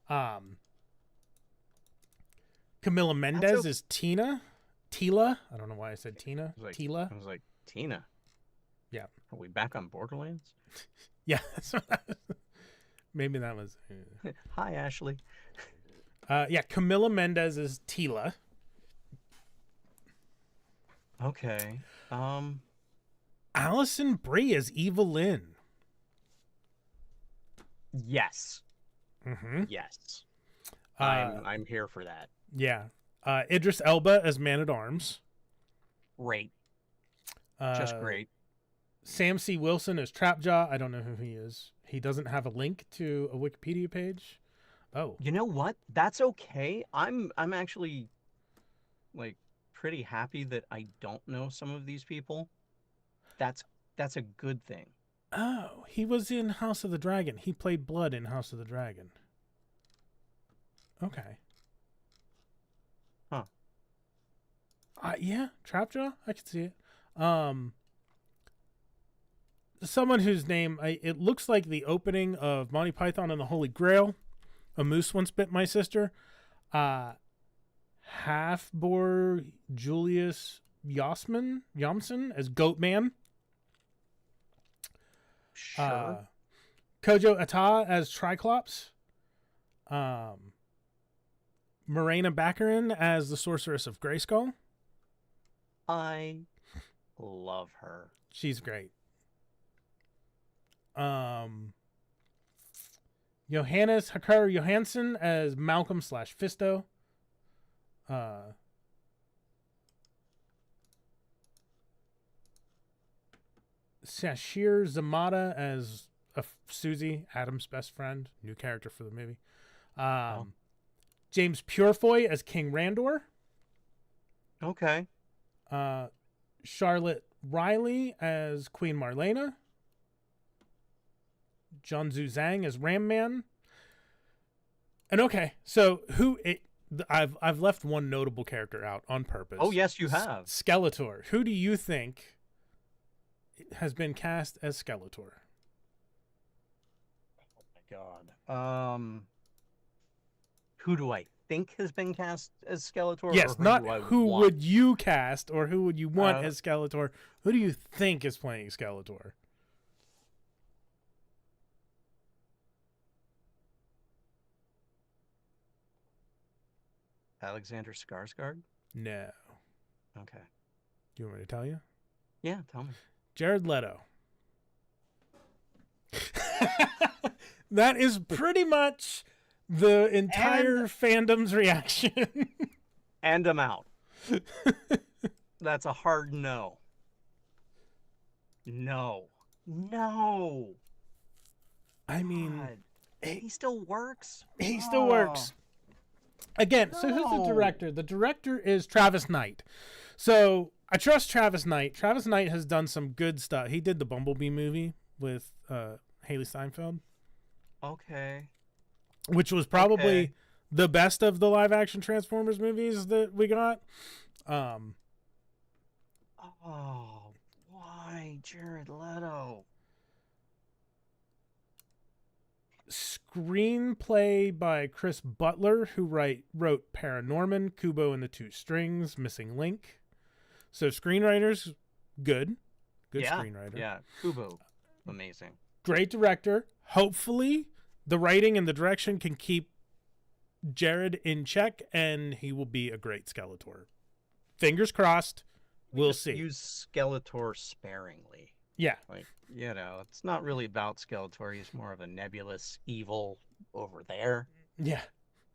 C: Camila Mendez is Tila. I don't know why I said Tina. Tila.
A: I was like, Tina?
C: Yeah.
A: Are we back on Borderlands?
C: Yeah. Maybe that was...
A: Hi, Ashley.
C: Yeah, Camila Mendez is Tila.
A: Okay.
C: Alison Brie as Evelyn.
A: Yes.
C: Mm-hmm.
A: Yes.
C: Uh,
A: I'm here for that.
C: yeah. Idris Elba as Man-at-Arms.
A: Great.
C: Uh,
A: Just great.
C: Sam C. Wilson as Trapjaw. I don't know who he is. He doesn't have a link to a Wikipedia page. Oh.
A: You know what? That's okay. I'm actually like pretty happy that I don't know some of these people. That's a good thing.
C: Oh, he was in House of the Dragon. He played Blood in House of the Dragon. Okay.
A: Huh.
C: Yeah, Trapjaw. I can see it. Someone whose name it looks like the opening of Monty Python and the Holy Grail. A moose once bit my sister. Half-Bor Julius Yomson as Goatman.
A: Sure.
C: Kojo Ata as Triclops. Morena Baccarin as the Sorceress of Grayskull.
A: I love her.
C: She's great. Johannes Hakar Johansson as Malcolm / Fisto. Sashir Zamata as Susie, Adam's best friend. New character for the movie. James Purefoy as King Randor.
A: Okay.
C: Charlotte Riley as Queen Marlena. Zhu Zhang as Ram Man. And okay, so I've left one notable character out on purpose.
A: Oh yes, you have.
C: Skeletor. Who do you think has been cast as Skeletor?
A: Oh my god. Who do I think has been cast as Skeletor?
C: Yes,
A: or
C: not
A: do I
C: who
A: want?
C: would you cast or who would you want as Skeletor. Who do you think is playing Skeletor?
A: Alexander Skarsgård?
C: No.
A: Okay.
C: Do you want me to tell you?
A: Yeah, tell me.
C: Jared Leto. That is pretty much the entire fandom's reaction.
A: And I'm out. That's a hard no. No. No.
C: I mean,
A: God. He still works.
C: he still works. Again, so who's the
A: No.
C: director? The director is Travis Knight. So I trust Travis Knight. Travis Knight has done some good stuff. He did the Bumblebee movie with Haley Steinfeld,
A: Okay.
C: which was probably
A: Okay.
C: the best of the live action Transformers movies that we got.
A: Oh, why Jared Leto?
C: Screenplay by Chris Butler, who wrote Paranorman, Kubo and the Two Strings, Missing Link. So screenwriters, good screenwriter.
A: Yeah, Kubo, amazing.
C: Great director. Hopefully, the writing and the direction can keep Jared in check, and he will be a great Skeletor. Fingers crossed. We'll
A: Just
C: see.
A: Use Skeletor sparingly.
C: Yeah.
A: Like, it's not really about Skeletor. He's more of a nebulous evil over there,
C: Yeah.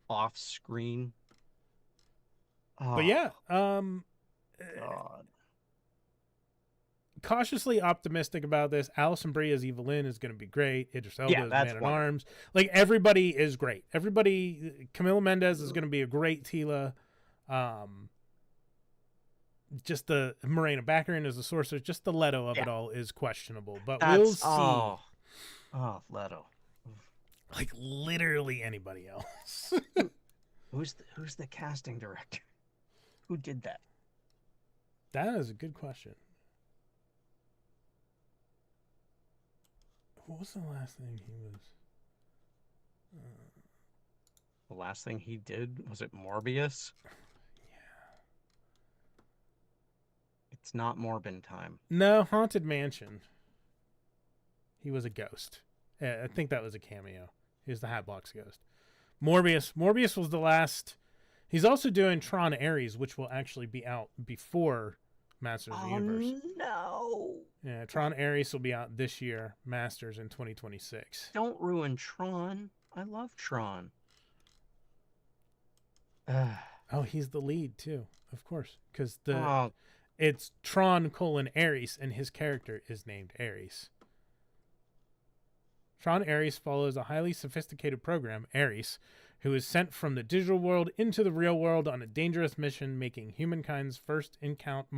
A: off screen. Oh,
C: But yeah,
A: God.
C: cautiously optimistic about this. Alison Brie as Evelyn is going to be great. Idris Elba
A: Yeah,
C: as
A: that's
C: Man-at-Arms. Like, everybody is great. Camila Mendes is going to be a great Tila. Just the Morena Baccarin as the sorcerer, just the Leto of it all is questionable. But we'll see.
A: Oh, Leto.
C: Like, literally anybody else.
A: Who's the casting director? Who did that?
C: That is a good question. What was the last thing he was?
A: The last thing he did, was it Morbius?
C: Yeah.
A: It's not Morbin time.
C: No, Haunted Mansion. He was a ghost. I think that was a cameo. He was the Hatbox Ghost. Morbius was the last. He's also doing Tron Ares, which will actually be out before Masters of the
A: Oh
C: Universe.
A: no!
C: Yeah, Tron Ares will be out this year. Masters in 2026.
A: Don't ruin Tron. I love Tron.
C: Oh, he's the lead too, of course, because
A: Oh,
C: it's Tron Ares, and his character is named Ares. Tron Ares follows a highly sophisticated program, Ares, who is sent from the digital world into the real world on a dangerous mission, marking humankind's first encountered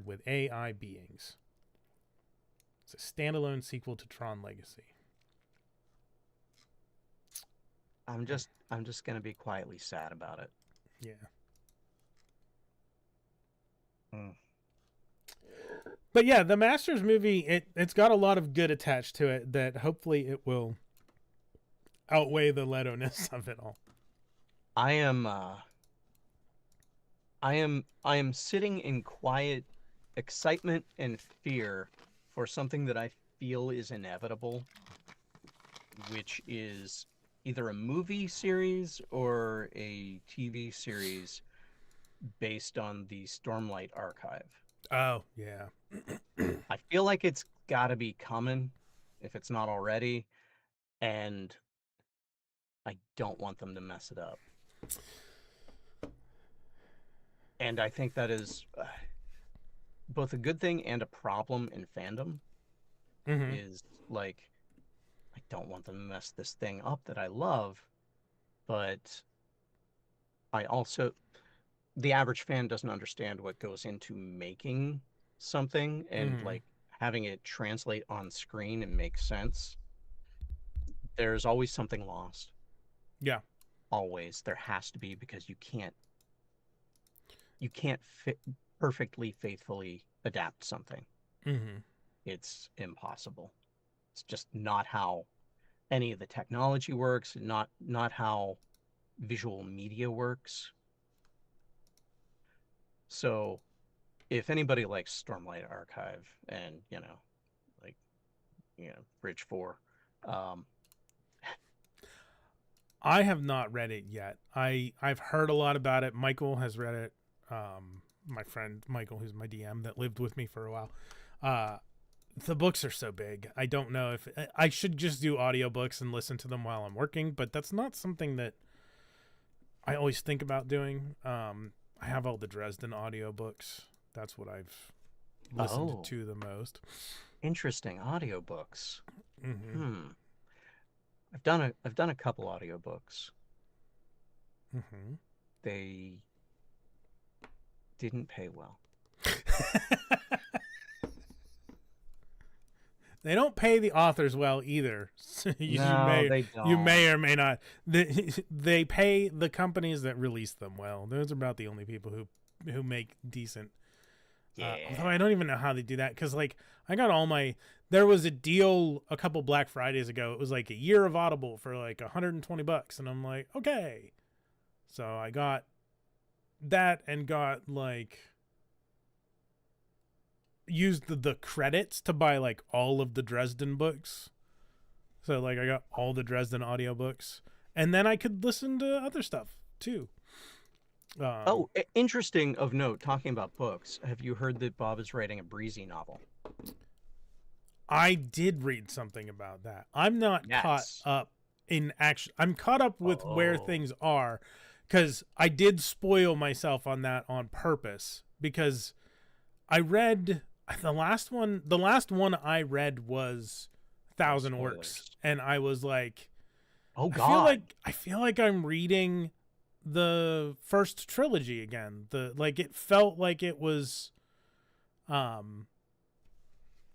C: with AI beings. It's a standalone sequel to Tron Legacy.
A: I'm just gonna be quietly sad about it.
C: Yeah.
A: Mm.
C: But yeah, the Masters movie, it's got a lot of good attached to it that hopefully it will outweigh the Leto-ness of it all.
A: I am sitting in quiet excitement and fear for something that I feel is inevitable, which is either a movie series or a TV series based on the Stormlight archive.
C: Oh, yeah.
A: I feel like it's got to be coming if it's not already, and I don't want them to mess it up. And I think that is both a good thing and a problem in fandom.
C: Mm-hmm.
A: Is like, I don't want them to mess this thing up that I love, but I also, the average fan doesn't understand what goes into making something and like having it translate on screen and make sense. There's always something lost.
C: Yeah.
A: Always. There has to be, because you can't perfectly faithfully adapt something.
C: Mm-hmm.
A: It's impossible. It's just not how any of the technology works, not how visual media works. So if anybody likes Stormlight Archive and, Bridge 4,
C: I have not read it yet. I've heard a lot about it. Michael has read it. My friend Michael, who's my DM that lived with me for a while. The books are so big. I don't know if I should just do audiobooks and listen to them while I'm working, but that's not something that I always think about doing. I have all the Dresden audiobooks. That's what I've listened to the most.
A: Interesting. Audiobooks.
C: Mm-hmm.
A: I've done a couple audiobooks.
C: Mm-hmm.
A: They didn't pay well.
C: They don't pay the authors well either.
A: They don't.
C: You may or may not. They pay the companies that release them well. Those are about the only people who make decent.
A: Yeah.
C: Although I don't even know how they do that, because like I got all my. There was a deal a couple Black Fridays ago. It was like a year of Audible for like $120, and I'm like, okay. So I got that and got like used the credits to buy like all of the Dresden books. So like I got all the Dresden audiobooks, and then I could listen to other stuff too.
A: Interesting of note, talking about books, have you heard that Bob is writing a Breezy novel?
C: I did read something about that. I'm not caught up in action. I'm caught up with where things are, because I did spoil myself on that on purpose, because I read the last one. The last one I read was 1,000 Orcs, and I was like,
A: "Oh God!"
C: I feel like I'm reading the first trilogy again. It felt like it was,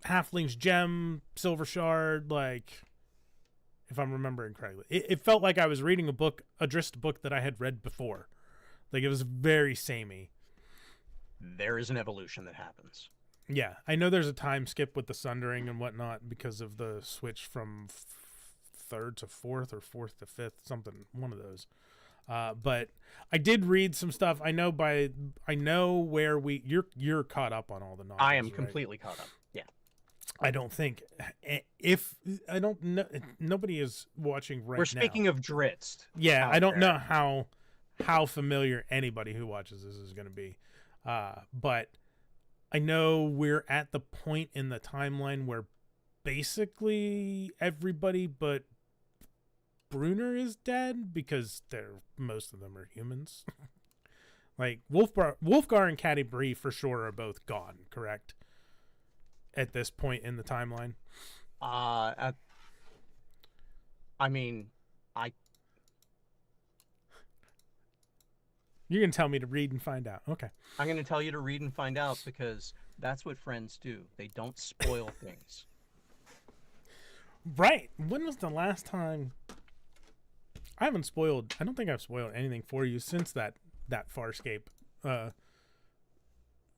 C: Halfling's Gem, Silver Shard. Like, if I'm remembering correctly, it felt like I was reading a Drizzt book that I had read before. Like, it was very samey.
A: There is an evolution that happens.
C: Yeah, I know there's a time skip with the Sundering and whatnot because of the switch from third to fourth or fourth to fifth, something, one of those. But I did read some stuff. I know where you're caught up on all the novels.
A: I am
C: right?
A: completely caught up. Yeah.
C: I don't think nobody is watching right now.
A: We're speaking of Drizzt.
C: Yeah, I don't know how familiar anybody who watches this is going to be. But I know we're at the point in the timeline where basically everybody but Bruner is dead because most of them are humans. Like Wolfgar and Caddy Bree for sure are both gone, correct? At this point in the timeline.
A: I mean, I
C: You're gonna tell me to read and find out. Okay.
A: I'm going to tell you to read and find out because that's what friends do. They don't spoil things.
C: Right. When was the last time? I don't think I've spoiled anything for you since that Farscape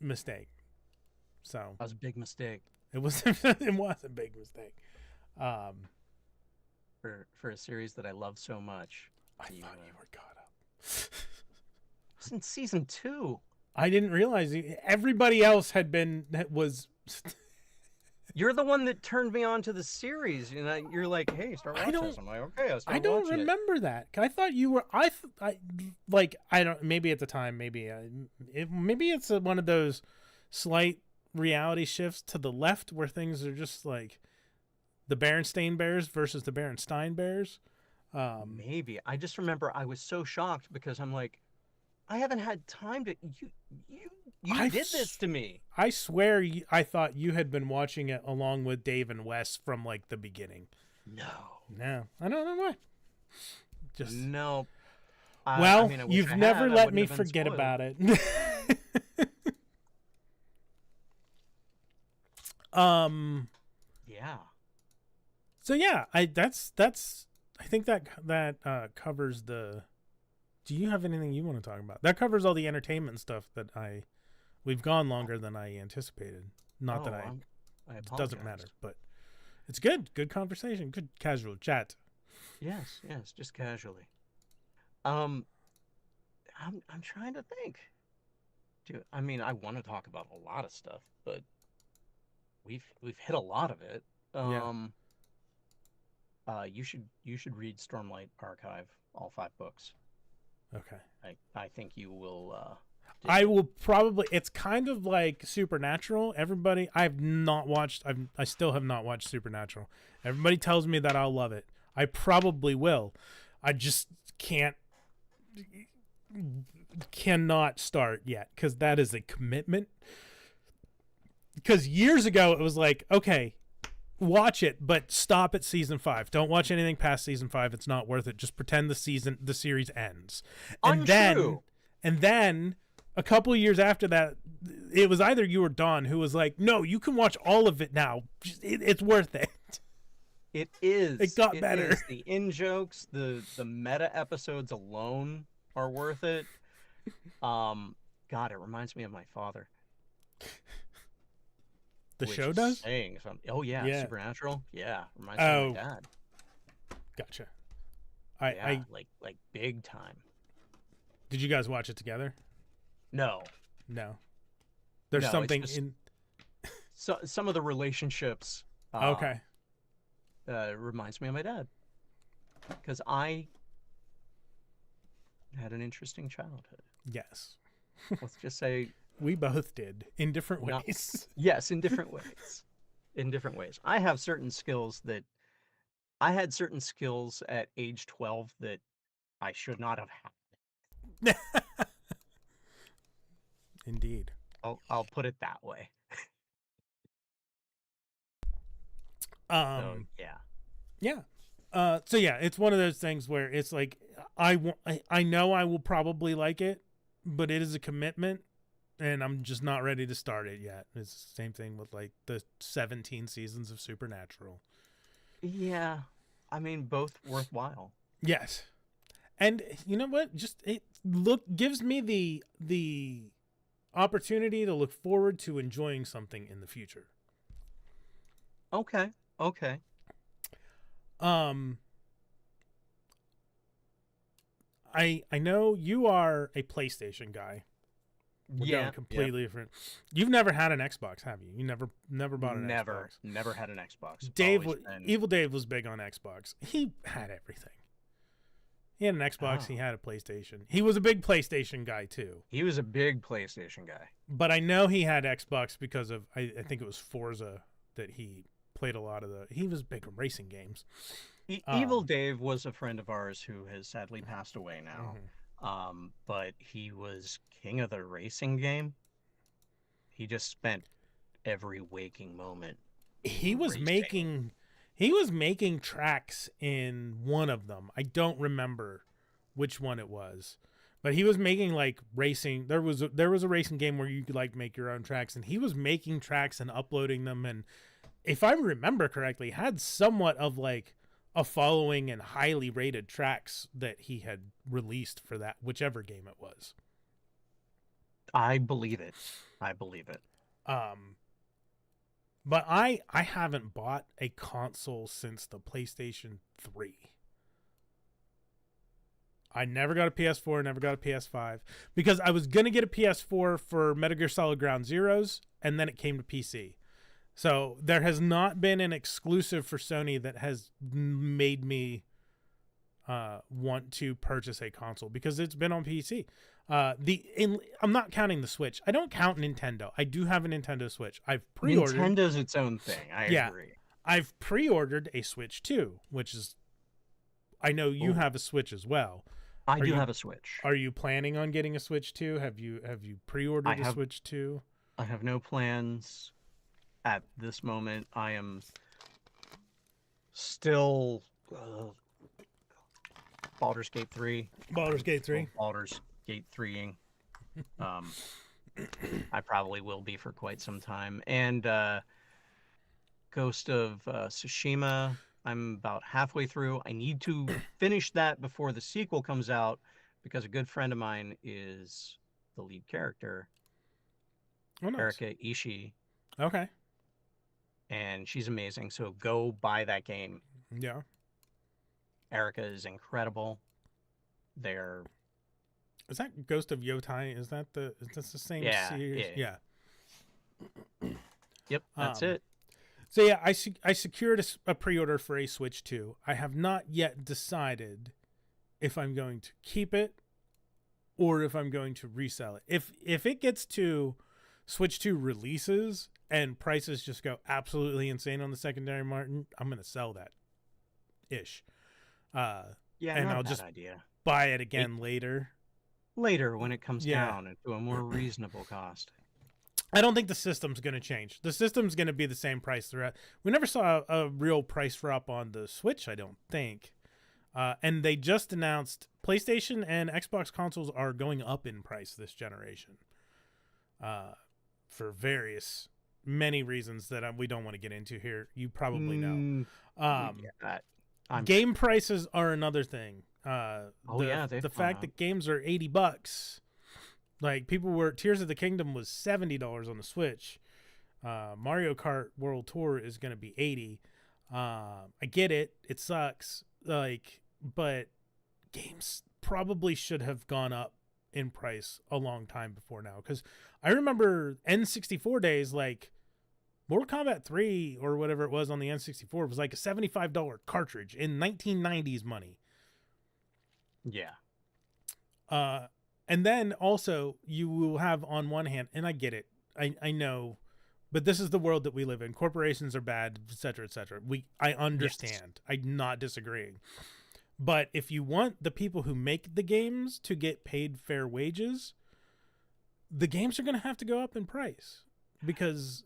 C: mistake. So
A: That was a big mistake
C: it was it was a big mistake.
A: for a series that I love so much.
C: I thought you were caught up.
A: It's in season 2.
C: I didn't realize everybody else was.
A: You're the one that turned me on to the series. You know, you're like, "Hey, start watching this." I'm like, "Okay, I'll start
C: I don't
A: watching
C: remember that. I thought you were. I don't. Maybe at the time. Maybe. Maybe it's one of those slight reality shifts to the left where things are just like the Berenstain Bears versus the Berenstein Bears.
A: Maybe. I just remember I was so shocked because I'm like, I haven't had time to. You did this to me.
C: I swear, I thought you had been watching it along with Dave and Wes from like the beginning. No, I don't know why. Just
A: no.
C: Well, you've never let me forget about it.
A: Yeah.
C: So yeah, I think that covers the. Do you have anything you want to talk about? That covers all the entertainment stuff that we've gone longer than I anticipated. Not that it doesn't matter, but it's good. Good conversation. Good casual chat.
A: Yes, just casually. I'm trying to think. Dude, I mean, I want to talk about a lot of stuff, but we've hit a lot of it. You should read Stormlight Archive, all 5 books.
C: Okay.
A: I think you will.
C: I will probably. It's kind of like Supernatural. Everybody, I still have not watched Supernatural. Everybody tells me that I'll love it. I probably will. I just cannot start yet because that is a commitment. Because years ago it was like, okay, watch it, but stop at season 5. Don't watch anything past season 5. It's not worth it. Just pretend the series ends.
A: Untrue.
C: And then a couple of years after that, it was either you or Don who was like, no, you can watch all of it now. It's worth it.
A: It is.
C: It got better.
A: Is. The in-jokes, the meta episodes alone are worth it. God, it reminds me of my father.
C: The show does?
A: Oh, yeah. Supernatural? Yeah. Reminds me of my dad.
C: Gotcha.
A: Like big time.
C: Did you guys watch it together?
A: No.
C: There's something in...
A: So, some of the relationships...
C: okay.
A: Reminds me of my dad. Because I had an interesting childhood.
C: Yes.
A: Let's just say...
C: We both did, in different ways.
A: Yes, in different ways. In different ways. I had certain skills at age 12 that I should not have had.
C: Indeed.
A: I'll put it that way.
C: Yeah. So yeah, it's one of those things where it's like I know I will probably like it, but it is a commitment. And I'm just not ready to start it yet. It's the same thing with like the 17 seasons of Supernatural.
A: Yeah. I mean, both worthwhile.
C: Yes. And you know what? Just gives me the opportunity to look forward to enjoying something in the future.
A: Okay.
C: I know you are a PlayStation guy. We're going completely different. You've never had an Xbox, have you? You never bought an Xbox.
A: Never had an Xbox.
C: Evil Dave was big on Xbox. He had everything. He had an Xbox.
A: Oh.
C: He had a PlayStation. He was a big PlayStation guy too.
A: He was a big PlayStation guy.
C: But I know he had Xbox because of I think it was Forza that he played a lot of the. He was big on racing games.
A: Evil Dave was a friend of ours who has sadly passed away now. But he was king of the racing game. He just spent every waking moment.
C: He was
A: racing.
C: making tracks in one of them. I don't remember which one it was, but he was making like racing. There was a racing game where you could like make your own tracks, and he was making tracks and uploading them. And if I remember correctly, had somewhat of like a following and highly rated tracks that he had released for that whichever game it was.
A: I believe it.
C: But I haven't bought a console since the PlayStation 3. I never got a PS4, never got a PS5, because I was going to get a PS4 for Metal Gear Solid Ground Zeroes, and then it came to PC. So there has not been an exclusive for Sony that has made me want to purchase a console, because it's been on PC. I'm not counting the Switch. I don't count Nintendo. I do have a Nintendo Switch. I've pre-ordered.
A: Nintendo's its own thing. I agree.
C: I've pre-ordered a Switch 2, which is, I know you have a Switch as well.
A: I do have a Switch.
C: Are you planning on getting a Switch 2? Have you pre-ordered a Switch 2?
A: I have no plans at this moment. I am still Baldur's Gate 3.
C: Baldur's Gate 3.
A: Baldur's Gate 3ing. I probably will be for quite some time. And Ghost of Tsushima, I'm about halfway through. I need to finish that before the sequel comes out, because a good friend of mine is the lead character, Erika Ishii.
C: Okay.
A: And she's amazing. So go buy that game.
C: Yeah.
A: Erika is incredible.
C: Is that Ghost of Yotai? Is that the same series? Yeah.
A: Yep, that's it.
C: So yeah, I secured a pre-order for a Switch 2. I have not yet decided if I'm going to keep it or if I'm going to resell it. If it gets to Switch 2 releases and prices just go absolutely insane on the secondary market, I'm going to sell that ish. And I'll just buy it again later
A: when it comes down to a more reasonable cost.
C: I don't think the system's going to change. The system's going to be the same price throughout. We never saw a real price drop on the Switch, I don't think. And they just announced PlayStation and Xbox consoles are going up in price this generation. For many reasons that we don't want to get into here. You probably know. Game prices are another thing. The fact that games are $80. Like, Tears of the Kingdom was $70 on the Switch. Mario Kart World Tour is going to be $80. I get it. It sucks. But games probably should have gone up in price a long time before now. Because I remember N64 days, like Mortal Kombat 3 or whatever it was on the N64 was like a $75 cartridge in 1990s money.
A: Yeah.
C: And then also you will have on one hand, and I get it, I know, but this is the world that we live in. Corporations are bad, et cetera, et cetera. I understand. Yes. I'm not disagreeing. But if you want the people who make the games to get paid fair wages, the games are going to have to go up in price, because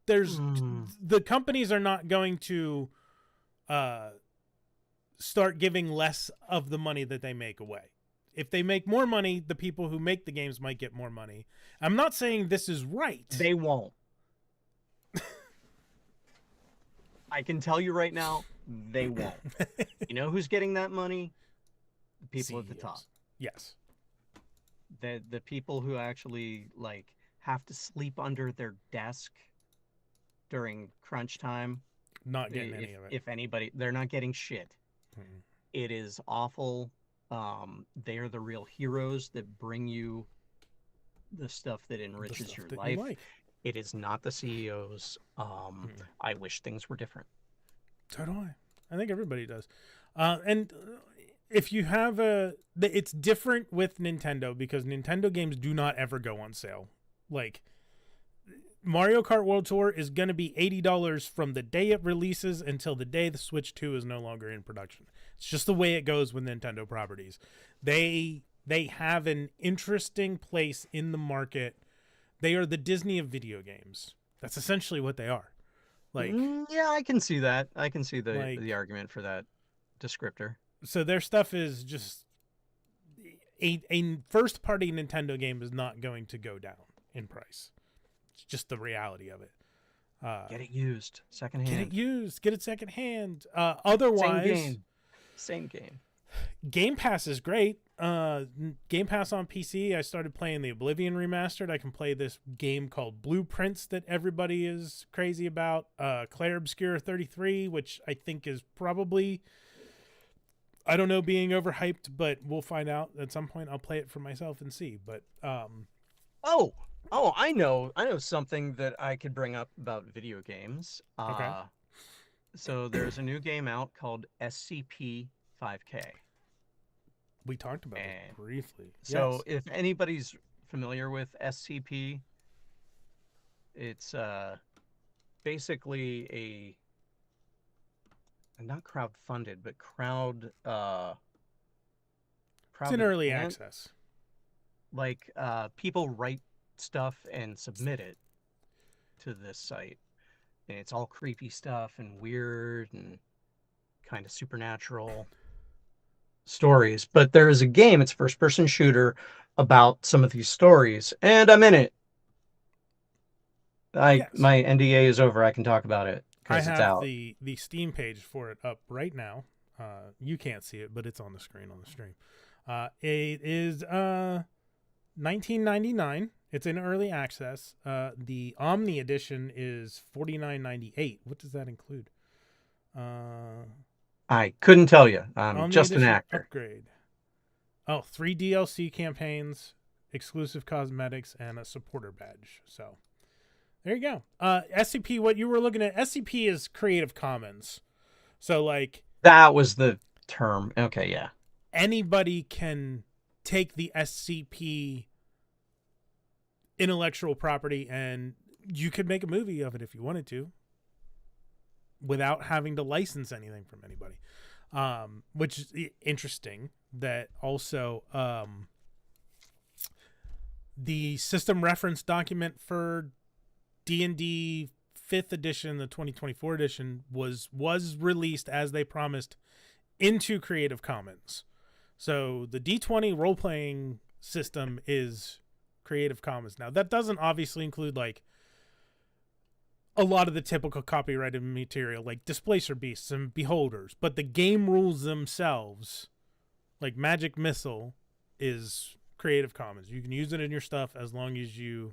C: the companies are not going to start giving less of the money that they make away. If they make more money, the people who make the games might get more money. I'm not saying this is right.
A: They won't. I can tell you right now, they won't. You know who's getting that money? The people at the top.
C: Yes.
A: The people who actually have to sleep under their desk during crunch time.
C: Not getting any of it.
A: If anybody, they're not getting shit. Mm-hmm. It is awful. They are the real heroes that bring you the stuff that enriches your life. It is not the CEOs. I wish things were different.
C: So do I. I think everybody does. And if you have it's different with Nintendo because Nintendo games do not ever go on sale. Like Mario Kart World Tour is going to be $80 from the day it releases until the day the Switch 2 is no longer in production. It's just the way it goes with Nintendo properties. They have an interesting place in the market. They are the Disney of video games. That's essentially what they are. Like,
A: yeah, I can see that. I can see
C: Like-
A: the argument for that descriptor.
C: so their stuff is just a first party Nintendo game is not going to go down in price. It's just the reality of it.
A: Get it used secondhand.
C: Get it used. Get it secondhand. Otherwise,
A: Same game.
C: Game Pass is great. Game Pass on PC. I started playing the Oblivion remastered. I can play this game called Blueprints that everybody is crazy about. Claire Obscura 33, which I think is probably, I don't know, being overhyped, but we'll find out at some point. I'll play it for myself and see. But
A: Oh, I know something that I could bring up about video games.
C: Okay.
A: So there's a new game out called SCP 5K.
C: we talked about it
A: And
C: briefly.
A: So if anybody's familiar with SCP, it's basically a not crowd-funded, but
C: It's in early
A: crowd-
C: access.
A: Like people write stuff and submit it to this site, and it's all creepy stuff and weird and kind of supernatural stories. But there is a game, it's a first-person shooter about some of these stories, and I'm in it.
C: Yes.
A: My NDA is over. I can talk about it
C: I
A: because it's
C: have
A: out.
C: the Steam page for it up right now. You can't see it, but it's on the screen on the stream. It is $19.99. It's in early access. The Omni edition is $49.98. What does that include?
A: I couldn't tell you. I'm
C: Omni
A: just an
C: edition
A: actor.
C: upgrade. Oh, 3 DLC campaigns, exclusive cosmetics, and a supporter badge. So there you go. SCP, what you were looking at, SCP is Creative Commons. So like
A: That was the term. Okay, yeah.
C: anybody can take the SCP intellectual property and you could make a movie of it if you wanted to without having to license anything from anybody. Which is interesting that also the system reference document for D&D 5th edition, the 2024 edition, was released as they promised into Creative Commons. So the D20 role-playing system is Creative Commons. Now, that doesn't obviously include like a lot of the typical copyrighted material like Displacer Beasts and Beholders, but the game rules themselves, like Magic Missile, is Creative Commons. You can use it in your stuff as long as you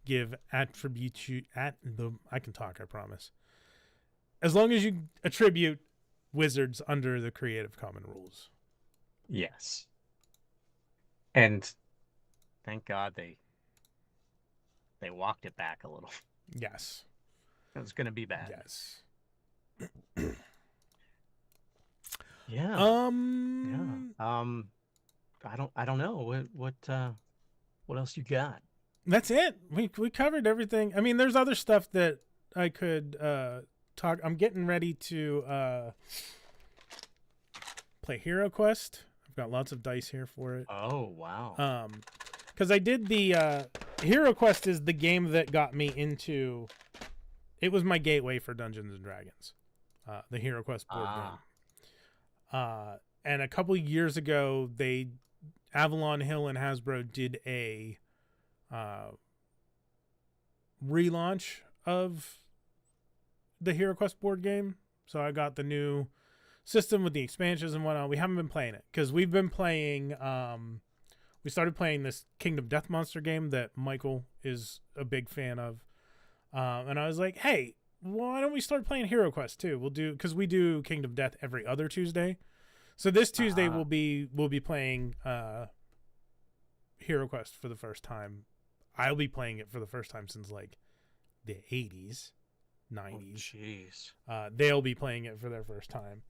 C: give I can talk, I promise. As long as you attribute wizards under the Creative Commons rules.
A: Yes. And thank God they walked it back a little.
C: Yes.
A: It was going to be bad.
C: Yes.
A: Yeah. I don't know what else you got.
C: That's it. We covered everything. I mean, there's other stuff that I could talk. I'm getting ready to play Hero Quest. I've got lots of dice here for it.
A: Oh, wow.
C: Because I did the Hero Quest is the game that got me into. It was my gateway for Dungeons and Dragons. The Hero Quest board game. And a couple years ago, Avalon Hill and Hasbro did a relaunch of the Hero Quest board game. So I got the new system with the expansions and whatnot. We haven't been playing it because we've been playing. We started playing this Kingdom Death Monster game that Michael is a big fan of, and I was like, "Hey, why don't we start playing Hero Quest too? Because we do Kingdom Death every other Tuesday. So this Tuesday we'll be playing Hero Quest for the first time. I'll be playing it for the first time since like the 80s, 90s.
A: Jeez.
C: They'll be playing it for their first time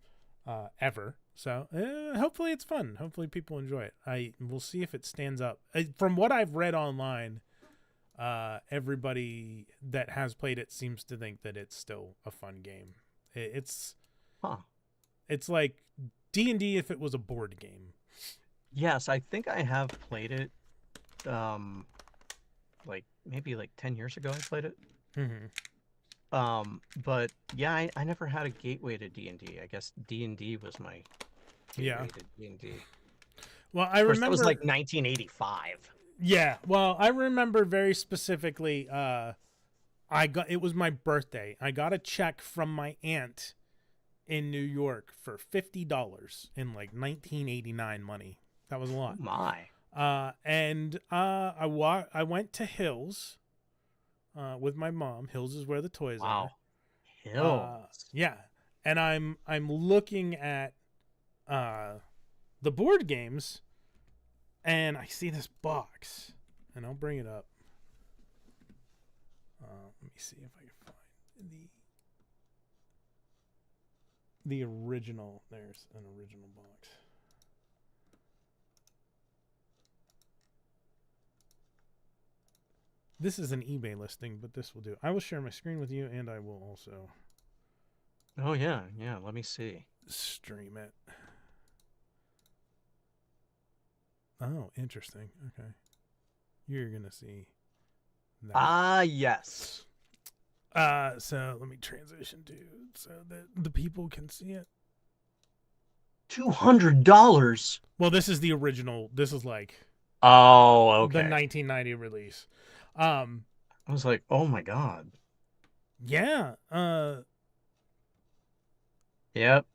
C: ever. So hopefully it's fun. Hopefully people enjoy it. We'll see if it stands up. From what I've read online, everybody that has played it seems to think that it's still a fun game. It's like D&D if it was a board game.
A: Yes, I think I have played it. Maybe 10 years ago I played it. But yeah, I never had a gateway to D&D. I guess D&D was my gateway to D&D.
C: Well, I remember
A: that was like 1985.
C: Yeah, well, I remember very specifically. It was my birthday. I got a check from my aunt in New York for $50 in like 1989 money. That was a lot.
A: Oh my.
C: And I went to Hills with my mom. Hills is where the toys are.
A: Hills.
C: Yeah. And I'm looking at the board games, and I see this box, and I'll bring it up. Let me see if I can find the original. There's an original box. This is an eBay listing, but this will do. I will share my screen with you, and I will also...
A: Oh, yeah. Yeah, let me see.
C: Stream it. Oh, interesting. Okay. You're going to see that.
A: Ah, yes.
C: So let me transition to so that the people can see it.
A: $200?
C: Well, this is the original. This is like...
A: Oh, okay.
C: The 1990 release.
A: I was like, oh my God.
C: Yeah.
A: Yep.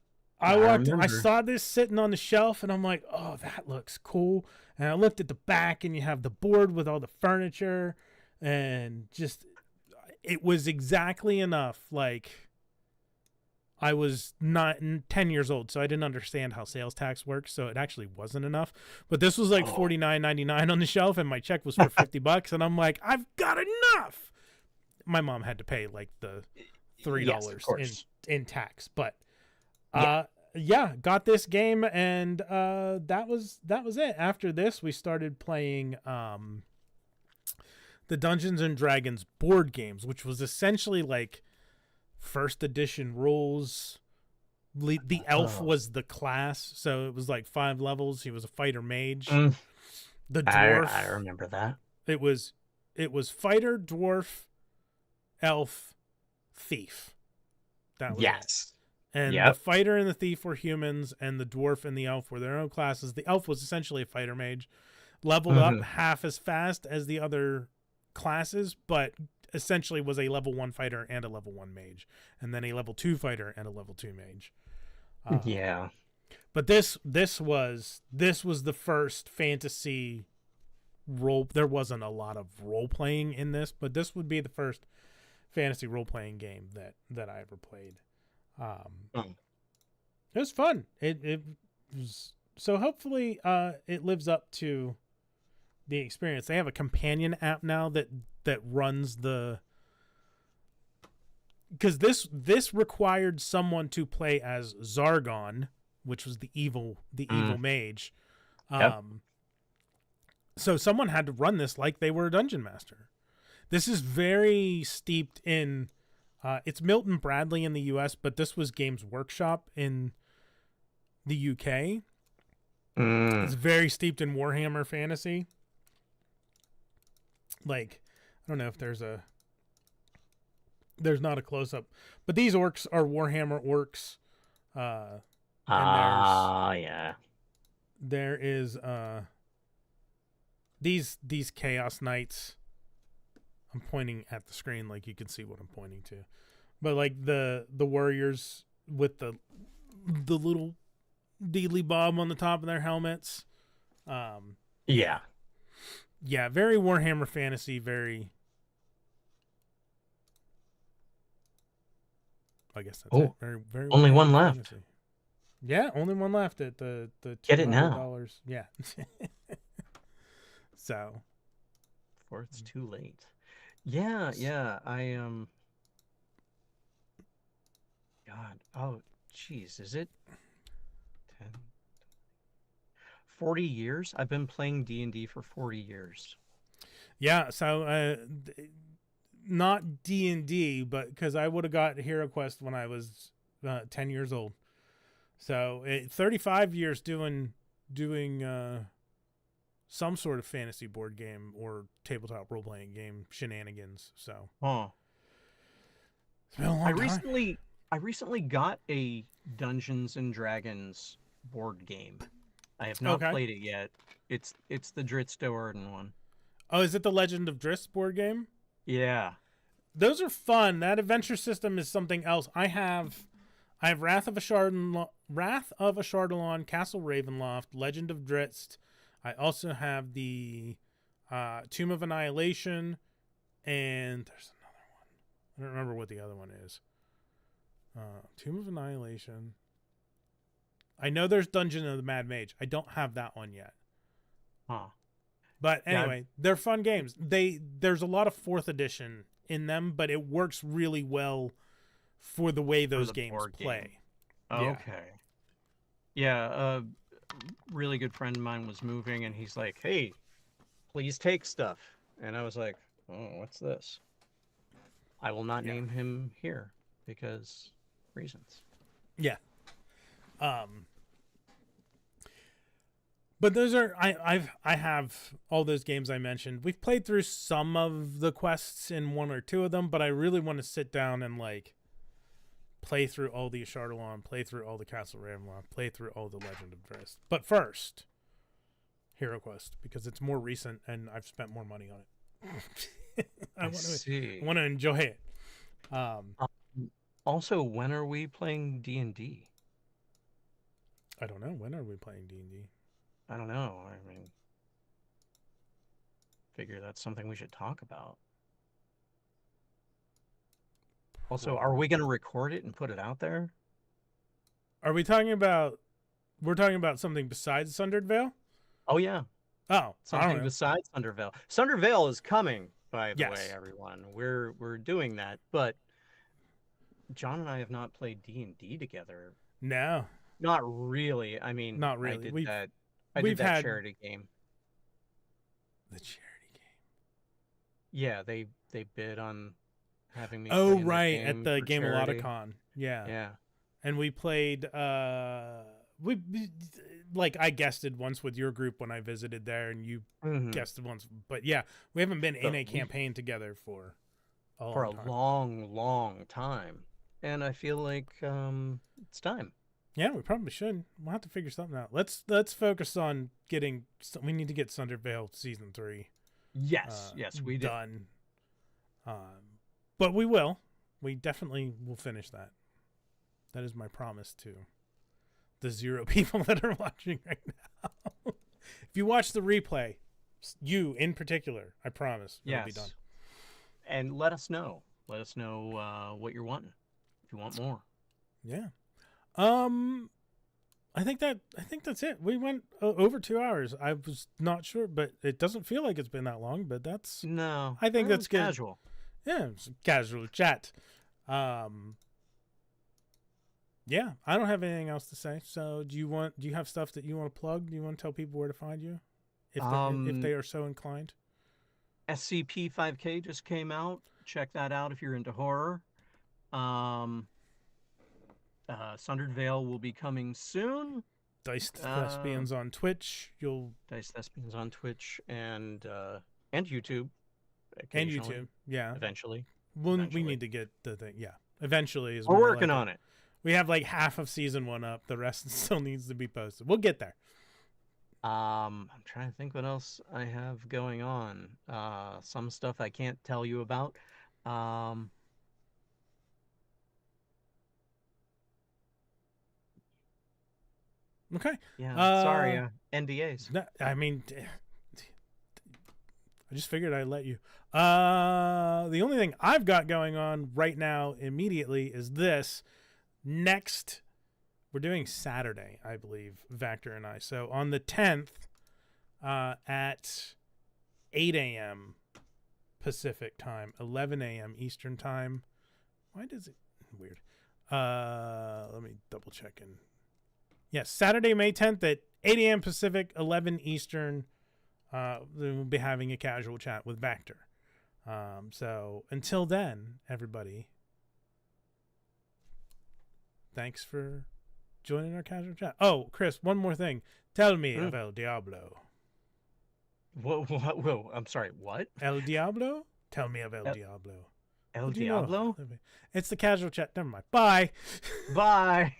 C: I saw this sitting on the shelf, and I'm like, oh, that looks cool. And I looked at the back, and you have the board with all the furniture, and just, it was exactly enough. Like, I was not 10 years old, so I didn't understand how sales tax works, so it actually wasn't enough. But this was like $49.99 on the shelf, and my check was for $50, and I'm like, I've got enough. My mom had to pay like the $3 in tax, but yeah, got this game, and that was it. After this, we started playing the Dungeons and Dragons board games, which was essentially like first edition rules. The elf was the class, so it was like 5 levels. He was a fighter mage. The dwarf,
A: I remember that.
C: It was fighter, dwarf, elf, thief. That was it. And the fighter and the thief were humans, and the dwarf and the elf were their own classes. The elf was essentially a fighter mage, leveled up half as fast as the other classes, but essentially was a level 1 fighter and a level 1 mage, and then a level 2 fighter and a level 2 mage. But this was the first fantasy role. There wasn't a lot of role playing in this, but this would be the first fantasy role playing game that I ever played. It was fun. It was, so hopefully it lives up to the experience. They have a companion app now that runs because this required someone to play as Zargon, which was the evil mage. So someone had to run this like they were a dungeon master. This is very steeped in it's Milton Bradley in the US, but this was Games Workshop in the UK. It's very steeped in Warhammer fantasy. Like, I don't know if there's not a close up, but these orcs are Warhammer orcs. There is these Chaos Knights. I'm pointing at the screen like you can see what I'm pointing to, but like the warriors with the little deedly bob on the top of their helmets. Yeah, very Warhammer fantasy, very. I guess that's it. Very, very.
A: Only
C: Warhammer
A: one left.
C: fantasy. Yeah, only one left at the
A: Get it now.
C: Yeah. So.
A: Before it's too late. Yeah. I God. Oh, jeez. Is it 10, 40 years? I've been playing D&D for 40 years.
C: Yeah, so not D&D, but because I would have got HeroQuest when I was 10 years old. So 35 years doing some sort of fantasy board game or tabletop role-playing game shenanigans. So
A: Huh.
C: it's been a long time.
A: I recently got a Dungeons and Dragons board game. I have not
C: Okay.
A: played it yet. It's the Dritz Do'Urden one.
C: Oh, is it the Legend of Driss board game?
A: Yeah.
C: Those are fun. That adventure system is something else. I have Wrath of Ashardalon, Castle Ravenloft, Legend of Dritz. I also have the Tomb of Annihilation, and there's another one. I don't remember what the other one is. Tomb of Annihilation. I know there's Dungeon of the Mad Mage. I don't have that one yet.
A: Huh.
C: But
A: Yeah,
C: anyway, they're fun games. There's a lot of 4th edition in them, but it works really well for the way those
A: the
C: games
A: board
C: play.
A: game.
C: Yeah.
A: Okay. Yeah, a really good friend of mine was moving, and he's like, "Hey, please take stuff." And I was like, "Oh, what's this?" I will not
C: Yeah.
A: name him here because reasons.
C: Yeah. But those are I have all those games I mentioned. We've played through some of the quests in 1 or 2 of them, but I really want to sit down and like play through all the Ashardalon, play through all the Castle Ravenloft, play through all the Legend of Drizzt. But first, HeroQuest, because it's more recent and I've spent more money on it. I
A: see.
C: want to enjoy it.
A: Also, when are we playing D&D?
C: I don't know. When are we playing D&D?
A: I don't know. I mean, figure that's something we should talk about. Also, are we going to record it and put it out there?
C: Are we talking about? We're talking about something besides Sundered Vale?
A: Oh yeah,
C: Oh, I don't
A: something
C: know.
A: besides Thunder Vale. Thunder Vale is coming, by the
C: Yes.
A: way, everyone. We're doing that, but John and I have not played D&D together.
C: No,
A: Not really. I mean,
C: not really.
A: I did that
C: had
A: charity game.
C: the charity game.
A: Yeah, they bid on having me
C: Oh,
A: play in the
C: right, at
A: game
C: the
A: for charity.
C: Gameloticon. Yeah.
A: Yeah.
C: And we played we like I guested once with your group when I visited there, and you
A: Mhm.
C: guested once. But yeah, we haven't been in
A: But
C: a
A: we-
C: campaign together for a
A: For a
C: long time.
A: long time. And I feel like it's time.
C: Yeah, we probably should. We'll have to figure something out. Let's focus on getting. We need to get Thunder Vale season 3.
A: Yes, yes, we did.
C: done. But we will. We definitely will finish that. That is my promise to the 0 people that are watching right now. If you watch the replay, you in particular, I promise it'll be done.
A: And let us know. Let us know what you're wanting. If you want more.
C: Yeah. I think that's it. We went over 2 hours. I was not sure, but it doesn't feel like it's been that long. But that's
A: No.
C: I think
A: well,
C: that's good.
A: Casual.
C: Yeah, it's a casual chat. Yeah, I don't have anything else to say. So, do you have stuff that you want to plug? Do you want to tell people where to find you, if they are so inclined?
A: SCP 5K just came out. Check that out if you're into horror. Sundered Vale will be coming soon.
C: Diced Thespians on Twitch.
A: Dice Thespians on Twitch and YouTube.
C: And
A: Occasionally,
C: YouTube. Yeah.
A: Eventually.
C: We
A: Eventually.
C: need to get the thing. Yeah. Eventually is.
A: We're
C: more
A: working
C: like
A: on it.
C: We have like half of season 1 up. The rest still needs to be posted. We'll get there.
A: I'm trying to think what else I have going on. Some stuff I can't tell you about.
C: Okay.
A: Yeah, sorry, NDAs.
C: I mean, I just figured I'd let you. The only thing I've got going on right now immediately is this. Next, we're doing Saturday, I believe, Vector and I. So on the 10th at 8 a.m. Pacific time, 11 a.m. Eastern time. Why does it... Weird. Let me double check in Yes, Saturday, May 10th at 8 a.m. Pacific, 11 Eastern. We'll be having a casual chat with Vector. So until then, everybody, thanks for joining our casual chat. Oh, Chris, one more thing. Tell me of El Diablo.
A: Whoa, I'm sorry, what?
C: El Diablo? Tell me of El Diablo.
A: El
C: What do you know?
A: Diablo?
C: It's the casual chat. Never mind. Bye.
A: Bye.